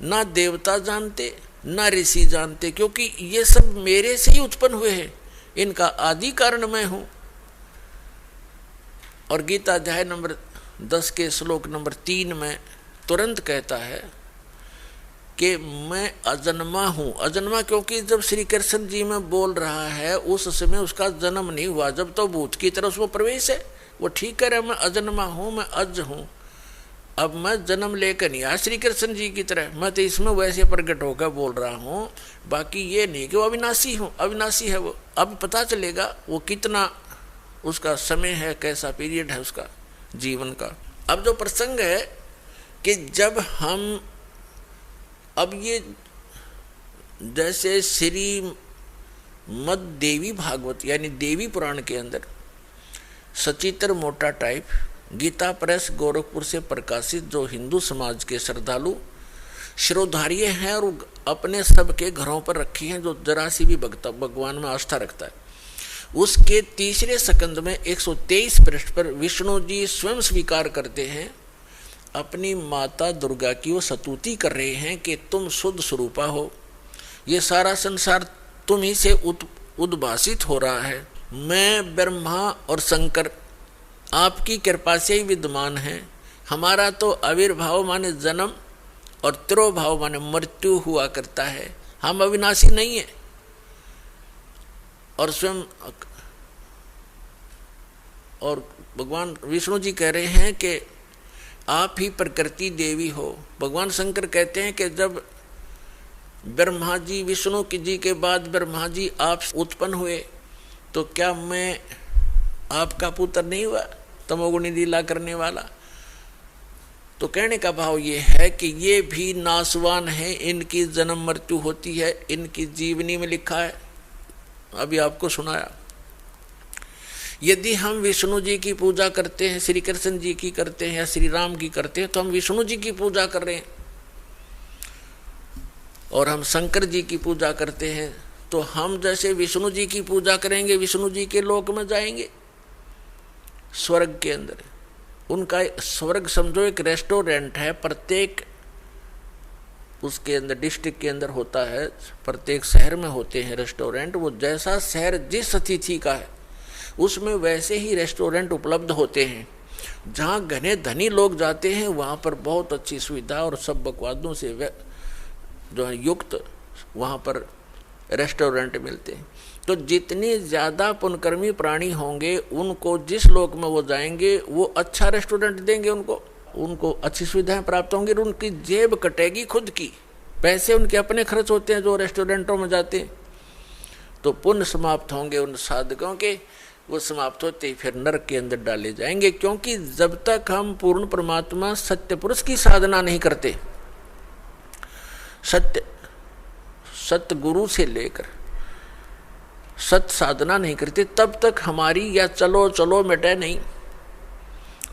ना देवता जानते ना ऋषि जानते, क्योंकि ये सब मेरे से ही उत्पन्न हुए हैं, इनका आदि कारण मैं हूँ। और गीता अध्याय नंबर 10 के श्लोक नंबर 3 में तुरंत कहता है कि मैं अजन्मा हूँ। अजन्मा क्योंकि जब श्री कृष्ण जी में बोल रहा है उस समय उसका जन्म नहीं हुआ, जब तो भूत की तरह उसमें प्रवेश है, वो ठीक कह रहा है मैं अजन्मा हूँ, मैं अज हूँ, अब मैं जन्म लेकर नहीं आया श्री कृष्ण जी की तरह, मैं तो इसमें वैसे प्रकट होकर बोल रहा हूँ, बाकी ये नहीं कि वो अविनाशी हूँ, अविनाशी है वो। अब पता चलेगा वो कितना उसका समय है, कैसा पीरियड है उसका जीवन का। अब जो प्रसंग है कि जब हम अब ये जैसे श्री मद देवी भागवत यानी देवी पुराण के अंदर सचित्र मोटा टाइप गीता प्रेस गोरखपुर से प्रकाशित जो हिंदू समाज के श्रद्धालु शिरोधार्य हैं और अपने सबके घरों पर रखी हैं, जो जरा सी भी भगवान में आस्था रखता है, उसके तीसरे स्कंद में 123 पृष्ठ पर विष्णु जी स्वयं स्वीकार करते हैं, अपनी माता दुर्गा की वो स्तुति कर रहे हैं कि तुम शुद्ध स्वरूपा हो, ये सारा संसार तुम ही से उद्भासित हो रहा है, मैं ब्रह्मा और शंकर आपकी कृपा से ही विद्यमान है, हमारा तो आविर्भाव माने जन्म और तिरोभाव माने मृत्यु हुआ करता है, हम अविनाशी नहीं है। और स्वयं और भगवान विष्णु जी कह रहे हैं कि आप ही प्रकृति देवी हो। भगवान शंकर कहते हैं कि जब ब्रह्मा जी विष्णु जी के बाद ब्रह्मा जी आप उत्पन्न हुए तो क्या मैं आपका पुत्र नहीं हुआ, तमोगुणी लीला करने वाला। तो कहने का भाव ये है कि ये भी नासवान है, इनकी जन्म मृत्यु होती है, इनकी जीवनी में लिखा है, अभी आपको सुनाया। यदि हम विष्णु जी की पूजा करते हैं, श्री कृष्ण जी की करते हैं या श्री राम की करते हैं, तो हम विष्णु जी की पूजा कर रहे हैं। और हम शंकर जी की पूजा करते हैं तो हम जैसे विष्णु जी की पूजा करेंगे, विष्णु जी के लोक में जाएंगे, स्वर्ग के अंदर। उनका स्वर्ग समझो एक रेस्टोरेंट है, प्रत्येक उसके अंदर डिस्ट्रिक्ट के अंदर होता है, प्रत्येक शहर में होते हैं रेस्टोरेंट। वो जैसा शहर जिस अतिथि का है उसमें वैसे ही रेस्टोरेंट उपलब्ध होते हैं। जहाँ घने धनी लोग जाते हैं वहाँ पर बहुत अच्छी सुविधा और सब बकवादों से जो है युक्त वहाँ पर रेस्टोरेंट मिलते हैं। तो जितने ज़्यादा पुण्यकर्मी प्राणी होंगे उनको जिस लोक में वो जाएंगे वो अच्छा रेस्टोरेंट देंगे, उनको अच्छी सुविधाएं प्राप्त होंगी, उनकी जेब कटेगी खुद की, पैसे उनके अपने खर्च होते हैं जो रेस्टोरेंटों में जाते हैं। तो पुण्य समाप्त होंगे उन साधकों के, वो समाप्त होते ही फिर नरक के अंदर डाले जाएंगे। क्योंकि जब तक हम पूर्ण परमात्मा सत्य पुरुष की साधना नहीं करते, सत्य गुरु से लेकर सत्य साधना नहीं करते, तब तक हमारी या चलो चलो मिटे नहीं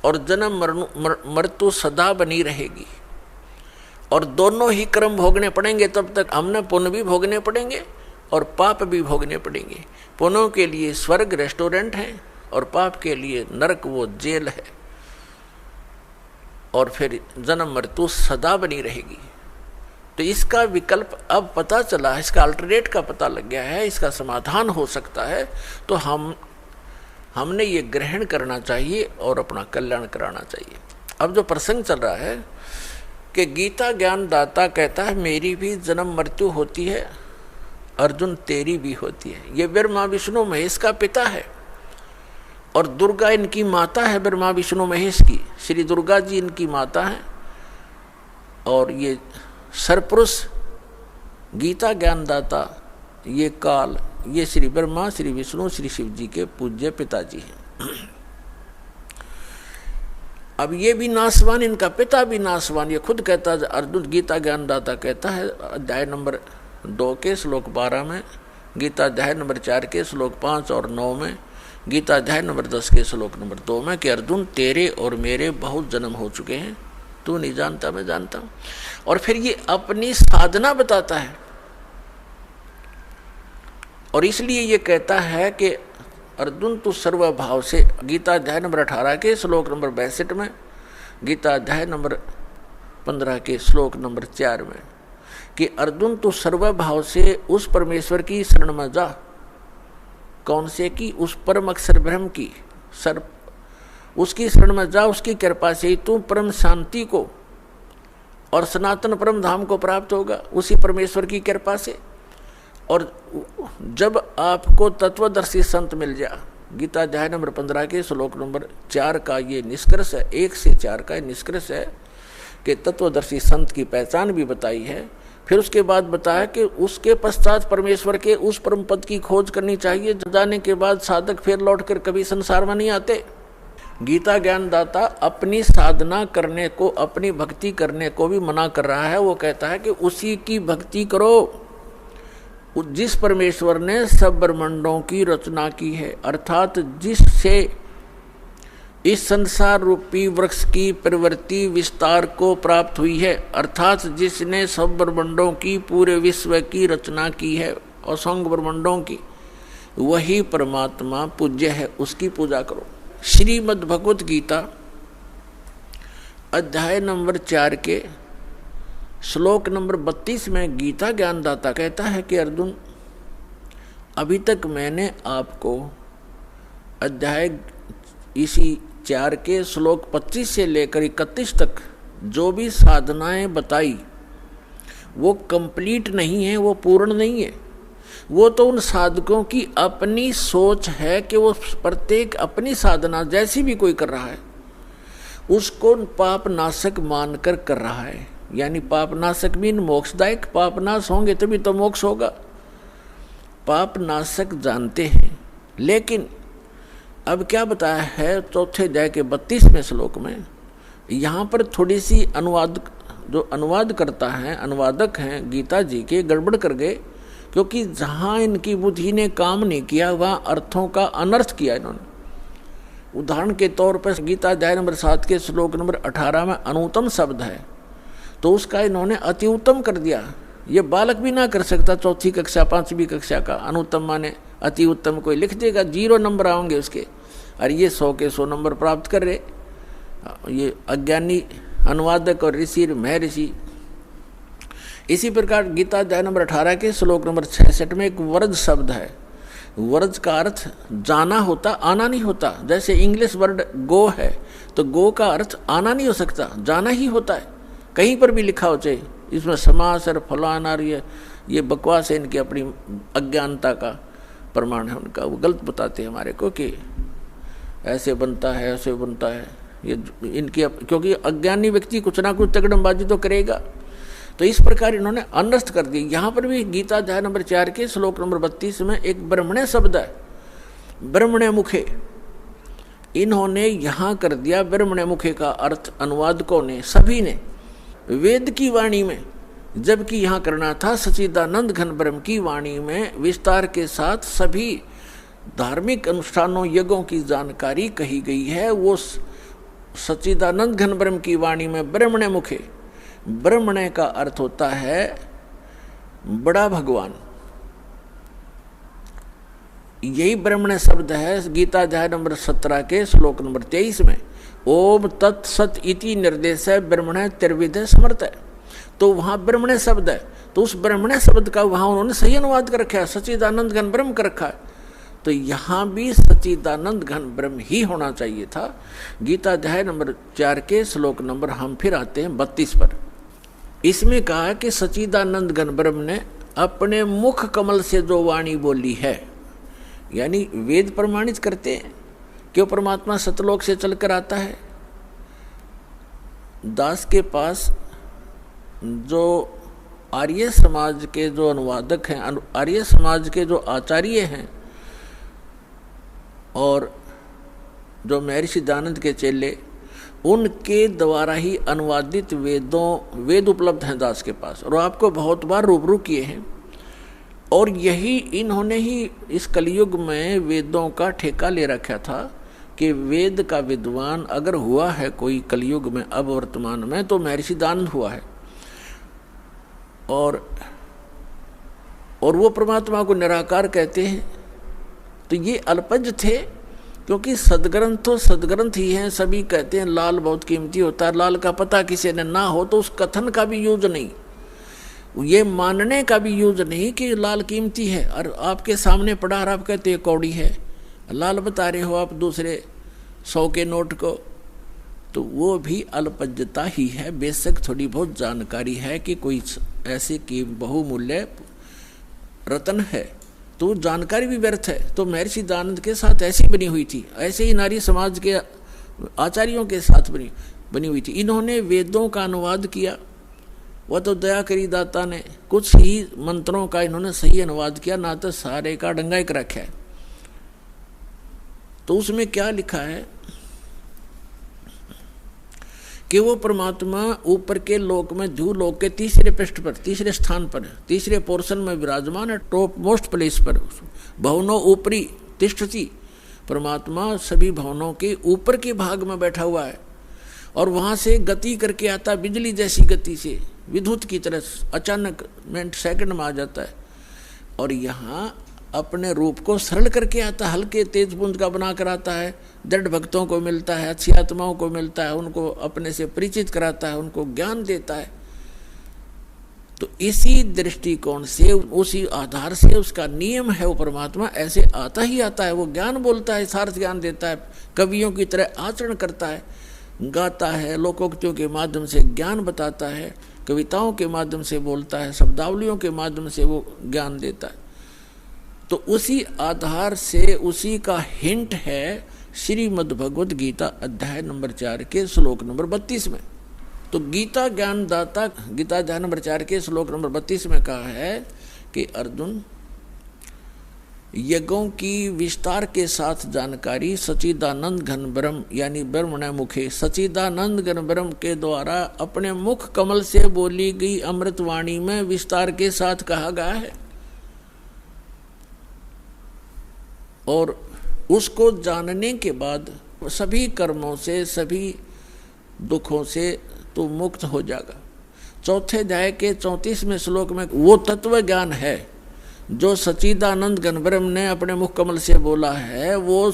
और जन्म मृत्यु सदा बनी रहेगी। और दोनों ही कर्म भोगने पड़ेंगे, तब तक हमने पुण्य भी भोगने पड़ेंगे और पाप भी भोगने पड़ेंगे। पुण्यों के लिए स्वर्ग रेस्टोरेंट है और पाप के लिए नरक वो जेल है, और फिर जन्म मृत्यु सदा बनी रहेगी। तो इसका विकल्प अब पता चला, इसका अल्टरनेट का पता लग गया है, इसका समाधान हो सकता है। तो हमने ये ग्रहण करना चाहिए और अपना कल्याण कराना चाहिए। अब जो प्रसंग चल रहा है कि गीता ज्ञान दाता कहता है मेरी भी जन्म मृत्यु होती है, अर्जुन तेरी भी होती है। ये ब्रह्मा विष्णु महेश का पिता है और दुर्गा इनकी माता है, ब्रह्मा विष्णु महेश की। श्री दुर्गा जी इनकी माता है और ये सरपुरुष गीता ज्ञानदाता ये काल, ये श्री ब्रह्मा श्री विष्णु श्री शिव जी के पूज्य पिताजी हैं। अब ये भी नासवान, इनका पिता भी नासवान। ये खुद कहता है, अर्जुन गीता ज्ञानदाता कहता है अध्याय नंबर 2 के श्लोक 12 में, गीता अध्याय नंबर 4 के श्लोक 5 और 9 में, गीता अध्याय नंबर 10 के श्लोक नंबर 2 में कि अर्जुन तेरे और मेरे बहुत जन्म हो चुके हैं, तू नहीं जानता मैं जानता हूं। और फिर ये अपनी साधना बताता है और इसलिए ये कहता है कि अर्जुन तू सर्वभाव से, गीता अध्याय नंबर 18 के श्लोक नंबर 62 में, गीता अध्याय नंबर 15 के श्लोक नंबर 4 में, कि अर्जुन तू सर्वभाव से उस परमेश्वर की शरण में जा। कौन से की? उस परम अक्षर ब्रह्म की, उसकी शरण में जा। उसकी कृपा से ही तू परम शांति को और सनातन परम धाम को प्राप्त होगा, उसी परमेश्वर की कृपा से। और जब आपको तत्वदर्शी संत मिल जाए, गीता अध्याय नंबर 15 के श्लोक नंबर 4 का ये निष्कर्ष है, 1 से 4 का निष्कर्ष है के तत्वदर्शी संत की पहचान भी बताई है। फिर उसके बाद बताया कि उसके पश्चात परमेश्वर के उस परम पद की खोज करनी चाहिए, जाने के बाद साधक फिर लौटकर कभी संसार में नहीं आते। गीता ज्ञानदाता अपनी साधना करने को, अपनी भक्ति करने को भी मना कर रहा है। वो कहता है कि उसी की भक्ति करो जिस परमेश्वर ने सब ब्रह्मांडों की रचना की है, अर्थात जिससे इस संसार रूपी वृक्ष की प्रवृत्ति विस्तार को प्राप्त हुई है, अर्थात जिसने सब ब्रह्मांडों की, पूरे विश्व की रचना की है, असंख्य ब्रह्मांडों की, वही परमात्मा पूज्य है, उसकी पूजा करो। श्रीमद् भगवत गीता अध्याय नंबर 4 के श्लोक नंबर 32 में गीता ज्ञानदाता कहता है कि अर्जुन, अभी तक मैंने आपको अध्याय इसी 4 के श्लोक 25 से लेकर 31 तक जो भी साधनाएं बताई वो कंप्लीट नहीं है, वो पूर्ण नहीं है। वो तो उन साधकों की अपनी सोच है कि वो प्रत्येक अपनी साधना जैसी भी कोई कर रहा है उसको पाप नाशक मानकर कर रहा है। यानी पाप नाशक मीन मोक्षदायक, पाप नाश होंगे तभी तो मोक्ष होगा। पाप नाशक जानते हैं, लेकिन अब क्या बताया है चौथे अध्याय के 32वें श्लोक में, यहाँ पर थोड़ी सी जो अनुवाद करता है, अनुवादक हैं गीता जी के, गड़बड़ कर गए, क्योंकि जहाँ इनकी बुद्धि ने काम नहीं किया वहाँ अर्थों का अनर्थ किया इन्होंने। उदाहरण के तौर पर गीता अध्याय नंबर 7 के श्लोक नंबर 18 में अनुत्तम शब्द है, तो उसका इन्होंने अति उत्तम कर दिया। ये बालक भी ना कर सकता, चौथी कक्षा 5वीं कक्षा का। अनुत्तम माने अति उत्तम, कोई लिख देगा 0 नंबर आओगे उसके, और ये 100 के 100 नंबर प्राप्त कर रहे। ये अज्ञानी अनुवादक और ऋषि महर्षि। इसी प्रकार गीता अध्याय नंबर 18 के श्लोक नंबर 66 में एक वर्ज शब्द है। वर्ज का अर्थ जाना होता, आना नहीं होता। जैसे इंग्लिश वर्ड गो है, तो गो का अर्थ आना नहीं हो सकता, जाना ही होता है। कहीं पर भी लिखा हो चाहे, इसमें समास और फलाना और ये बकवास है, इनकी अपनी अज्ञानता का प्रमाण है उनका। वो गलत बताते हैं हमारे को कि ऐसे बनता है, ऐसे बनता है। ये इनकी, क्योंकि अज्ञानी व्यक्ति कुछ ना कुछ तगड़मबाजी तो करेगा। तो इस प्रकार इन्होंने अनर्थ कर दी। यहाँ पर भी गीता अध्याय नंबर 4 के श्लोक नंबर 32 में एक ब्रह्मणे शब्द है, ब्रह्मणे मुखे, इन्होंने यहाँ कर दिया। ब्रह्मणे मुखे का अर्थ अनुवादकों ने, सभी ने, वेद की वाणी में, जबकि यहाँ करना था सच्चिदानंद घन ब्रह्म की वाणी में विस्तार के साथ सभी धार्मिक अनुष्ठानों यज्ञों की जानकारी कही गई है। वो सच्चिदानंद घन ब्रह्म की वाणी में ब्रह्मणे मुखे, ब्रह्मणे का अर्थ होता है बड़ा भगवान। यही ब्रह्मणे शब्द है गीता अध्याय नंबर 17 के श्लोक नंबर 23 में, ओम तत्सत इति निर्देश है ब्रह्मणे त्रिविध समर्थ है। तो वहाँ ब्रह्मणे शब्द है, तो उस ब्रह्मणे शब्द का वहाँ उन्होंने सही अनुवाद कर रखा है, सच्चिदानंद घन ब्रह्म कर रखा है। तो यहाँ भी सच्चिदानंद घन ब्रह्म ही होना चाहिए था। गीता अध्याय नंबर 4 के श्लोक नंबर, हम फिर आते हैं 32 पर। इसमें कहा कि सच्चिदानंद घन ब्रह्म ने अपने मुख कमल से जो वाणी बोली है, यानी वेद प्रमाणित करते हैं क्यों परमात्मा सतलोक से चलकर आता है। दास के पास जो आर्य समाज के जो अनुवादक हैं, आर्य समाज के जो आचार्य हैं और जो महर्षि दयानंद के चेले, उनके द्वारा ही अनुवादित वेद उपलब्ध हैं दास के पास, और आपको बहुत बार रूबरू किए हैं। और यही इन्होंने ही इस कलयुग में वेदों का ठेका ले रखा था कि वेद का विद्वान अगर हुआ है कोई कलयुग में, अब वर्तमान में, तो महर्षि दयानंद हुआ है। और वो परमात्मा को निराकार कहते हैं। तो ये अल्पज्ञ थे, क्योंकि सदग्रंथ तो सदग्रंथ ही हैं। सभी कहते हैं लाल बहुत कीमती होता है, लाल का पता किसी ने ना हो तो उस कथन का भी यूज नहीं, ये मानने का भी यूज नहीं कि लाल कीमती है। और आपके सामने पड़ा और आप कहते हैं कौड़ी है, लाल बता रहे हो आप दूसरे 100 के नोट को, तो वो भी अल्पज्ञता ही है। बेशक थोड़ी बहुत जानकारी है कि कोई ऐसे की बहुमूल्य रत्न है, तो जानकारी भी व्यर्थ है। तो महर्षि दयानंद के साथ ऐसी बनी हुई थी, ऐसे ही नारी समाज के आचार्यों के साथ बनी। बनी हुई थी। इन्होंने वेदों का अनुवाद किया, वह तो दया करी दाता ने, कुछ ही मंत्रों का इन्होंने सही अनुवाद किया, ना तो सारे का डंगा एक रखा है। तो उसमें क्या लिखा है कि वो परमात्मा ऊपर के लोक में भूलोक के तीसरे पृष्ठ पर, तीसरे स्थान पर, तीसरे पोर्शन में विराजमान है, टॉप मोस्ट प्लेस पर। भवनों ऊपरी तिष्ठति, परमात्मा सभी भवनों के ऊपर के भाग में बैठा हुआ है और वहां से गति करके आता, बिजली जैसी गति से, विद्युत की तरह अचानक मिनट सेकंड में आ जाता है। और यहाँ अपने रूप को सरल करके आता, हल्के तेज पुंज का बना कर आता है, दृढ़ भक्तों को मिलता है, अच्छी आत्माओं को मिलता है, उनको अपने से परिचित कराता है, उनको ज्ञान देता है। तो इसी दृष्टिकोण से, उसी आधार से उसका नियम है, वो परमात्मा ऐसे आता ही आता है। वो ज्ञान बोलता है, सार्थ ज्ञान देता है, कवियों की तरह आचरण करता है, गाता है, लोकोक्तियों के माध्यम से ज्ञान बताता है, कविताओं के माध्यम से बोलता है, शब्दावलियों के माध्यम से वो ज्ञान देता है। तो उसी आधार से उसी का हिंट है श्रीमद् भगवद गीता अध्याय नंबर 4 के श्लोक नंबर 32 में। तो गीता ज्ञानदाता, गीता अध्याय नंबर 4 के श्लोक नंबर 32 में कहा है कि अर्जुन, यज्ञों की विस्तार के साथ जानकारी सच्चिदानंद घन ब्रह्म यानी ब्रह्मण मुखे, सच्चिदानंद घन ब्रह्म के द्वारा अपने मुख कमल से बोली गई अमृतवाणी में विस्तार के साथ कहा गया है। और उसको जानने के बाद सभी कर्मों से, सभी दुखों से तू मुक्त हो जाएगा। चौथे अध्याय के 34वें श्लोक में वो तत्व ज्ञान है जो सच्चिदानंद घन ब्रह्म ने अपने मुख कमल से बोला है, वो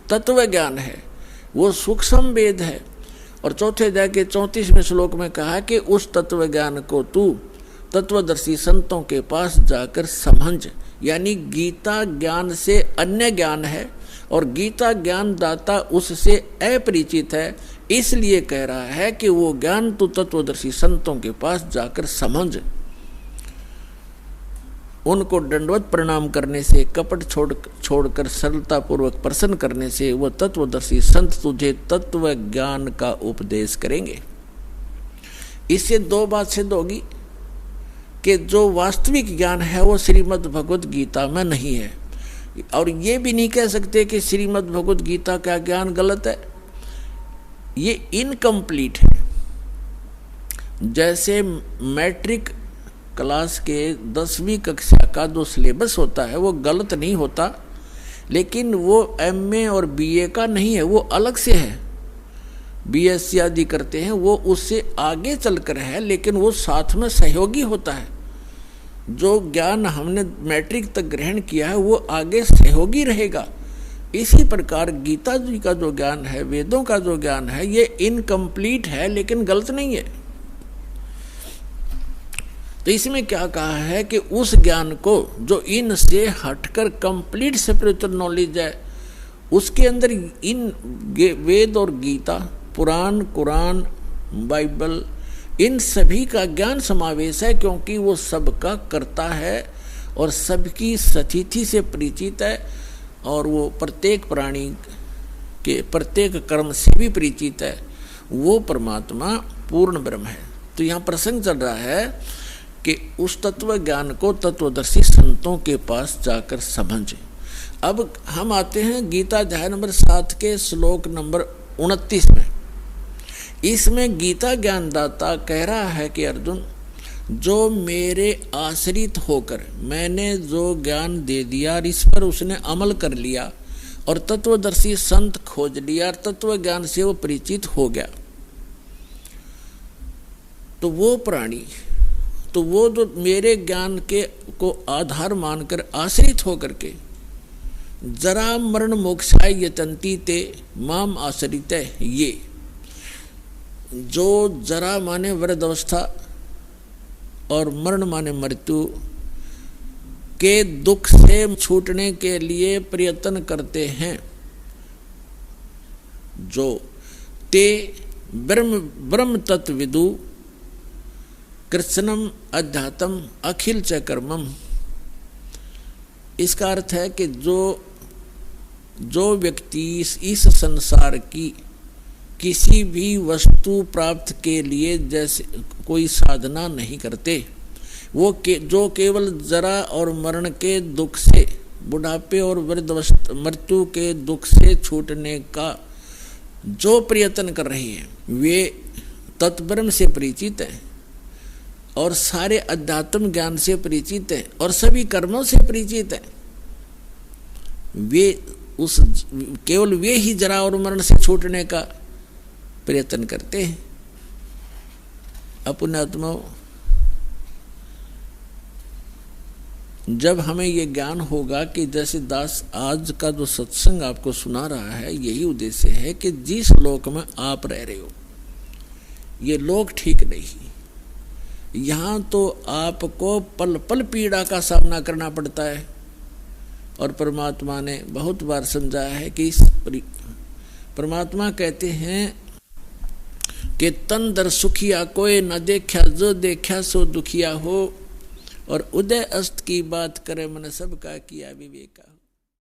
तत्व ज्ञान है, वो सूक्ष्म वेद है। और चौथे अध्याय के 34वें श्लोक में कहा कि उस तत्व ज्ञान को तू तत्वदर्शी संतों के पास जाकर समझ, यानी गीता ज्ञान से अन्य ज्ञान है और गीता ज्ञान दाता उससे अपरिचित है, इसलिए कह रहा है कि वो ज्ञान तू तत्वदर्शी संतों के पास जाकर समझ। उनको दंडवत प्रणाम करने से, कपट छोड़कर सरलता पूर्वक प्रसन्न करने से वह तत्वदर्शी संत तुझे तत्व ज्ञान का उपदेश करेंगे। इससे दो बात सिद्ध होगी कि जो वास्तविक ज्ञान है वो श्रीमद् भगवद गीता में नहीं है। और ये भी नहीं कह सकते कि श्रीमद् भगवद गीता का ज्ञान गलत है, ये इनकम्प्लीट है। जैसे मैट्रिक क्लास के 10वीं कक्षा का जो सिलेबस होता है वो गलत नहीं होता, लेकिन वो एमए और बीए का नहीं है, वो अलग से है। बीएससी आदि करते हैं वो उससे आगे चलकर है, लेकिन वो साथ में सहयोगी होता है। जो ज्ञान हमने मैट्रिक तक ग्रहण किया है वो आगे सहयोगी रहेगा। इसी प्रकार गीता जी का जो ज्ञान है, वेदों का जो ज्ञान है, ये इनकम्प्लीट है लेकिन गलत नहीं है। तो इसमें क्या कहा है कि उस ज्ञान को जो इनसे हटकर कंप्लीट स्पिरिचुअल नॉलेज है, उसके अंदर इन वेद और गीता, पुराण, कुरान, बाइबल, इन सभी का ज्ञान समावेश है, क्योंकि वो सबका करता है और सबकी स्थिति से परिचित है और वो प्रत्येक प्राणी के प्रत्येक कर्म से भी परिचित है। वो परमात्मा पूर्ण ब्रह्म है। तो यहाँ प्रसंग चल रहा है कि उस तत्व ज्ञान को तत्वदर्शी संतों के पास जाकर समझे। अब हम आते हैं गीता अध्याय नंबर 7 के श्लोक नंबर 29 में। इसमें गीता ज्ञानदाता कह रहा है कि अर्जुन, जो मेरे आश्रित होकर मैंने जो ज्ञान दे दिया और इस पर उसने अमल कर लिया और तत्वदर्शी संत खोज लिया और तत्व ज्ञान से वो परिचित हो गया, तो वो प्राणी, तो वो जो मेरे ज्ञान के को आधार मानकर आश्रित होकर के जरा मरण मोक्षाय यतन्ति ते माम आश्रित, ये जो जरा माने वृद्ध अवस्था और मरण माने मृत्यु के दुख से छूटने के लिए प्रयत्न करते हैं, जो ते ब्रह्म तत्विदु कृष्णम अध्यात्म अखिल च कर्मम। इसका अर्थ है कि जो व्यक्ति इस संसार की किसी भी वस्तु प्राप्त के लिए जैसे कोई साधना नहीं करते, वो जो केवल जरा और मरण के दुख से, बुढ़ापे और वृद्ध मृत्यु के दुख से छूटने का जो प्रयत्न कर रहे हैं, वे तत्ब्रह्म से परिचित हैं और सारे अध्यात्म ज्ञान से परिचित हैं और सभी कर्मों से परिचित हैं। वे केवल वे ही जरा और मरण से छूटने का प्रयत्न करते हैं। अपने आत्माओं, जब हमें ये ज्ञान होगा कि जैसे दास आज का जो सत्संग आपको सुना रहा है, यही उद्देश्य है कि जिस लोक में आप रह रहे हो ये लोक ठीक नहीं, यहाँ तो आपको पल पल पीड़ा का सामना करना पड़ता है। और परमात्मा ने बहुत बार समझाया है कि परमात्मा कहते हैं कि तन दर सुखिया कोई न देखा, जो देखा सो दुखिया हो, और उदय अस्त की बात करे मन सबका किया विवेका।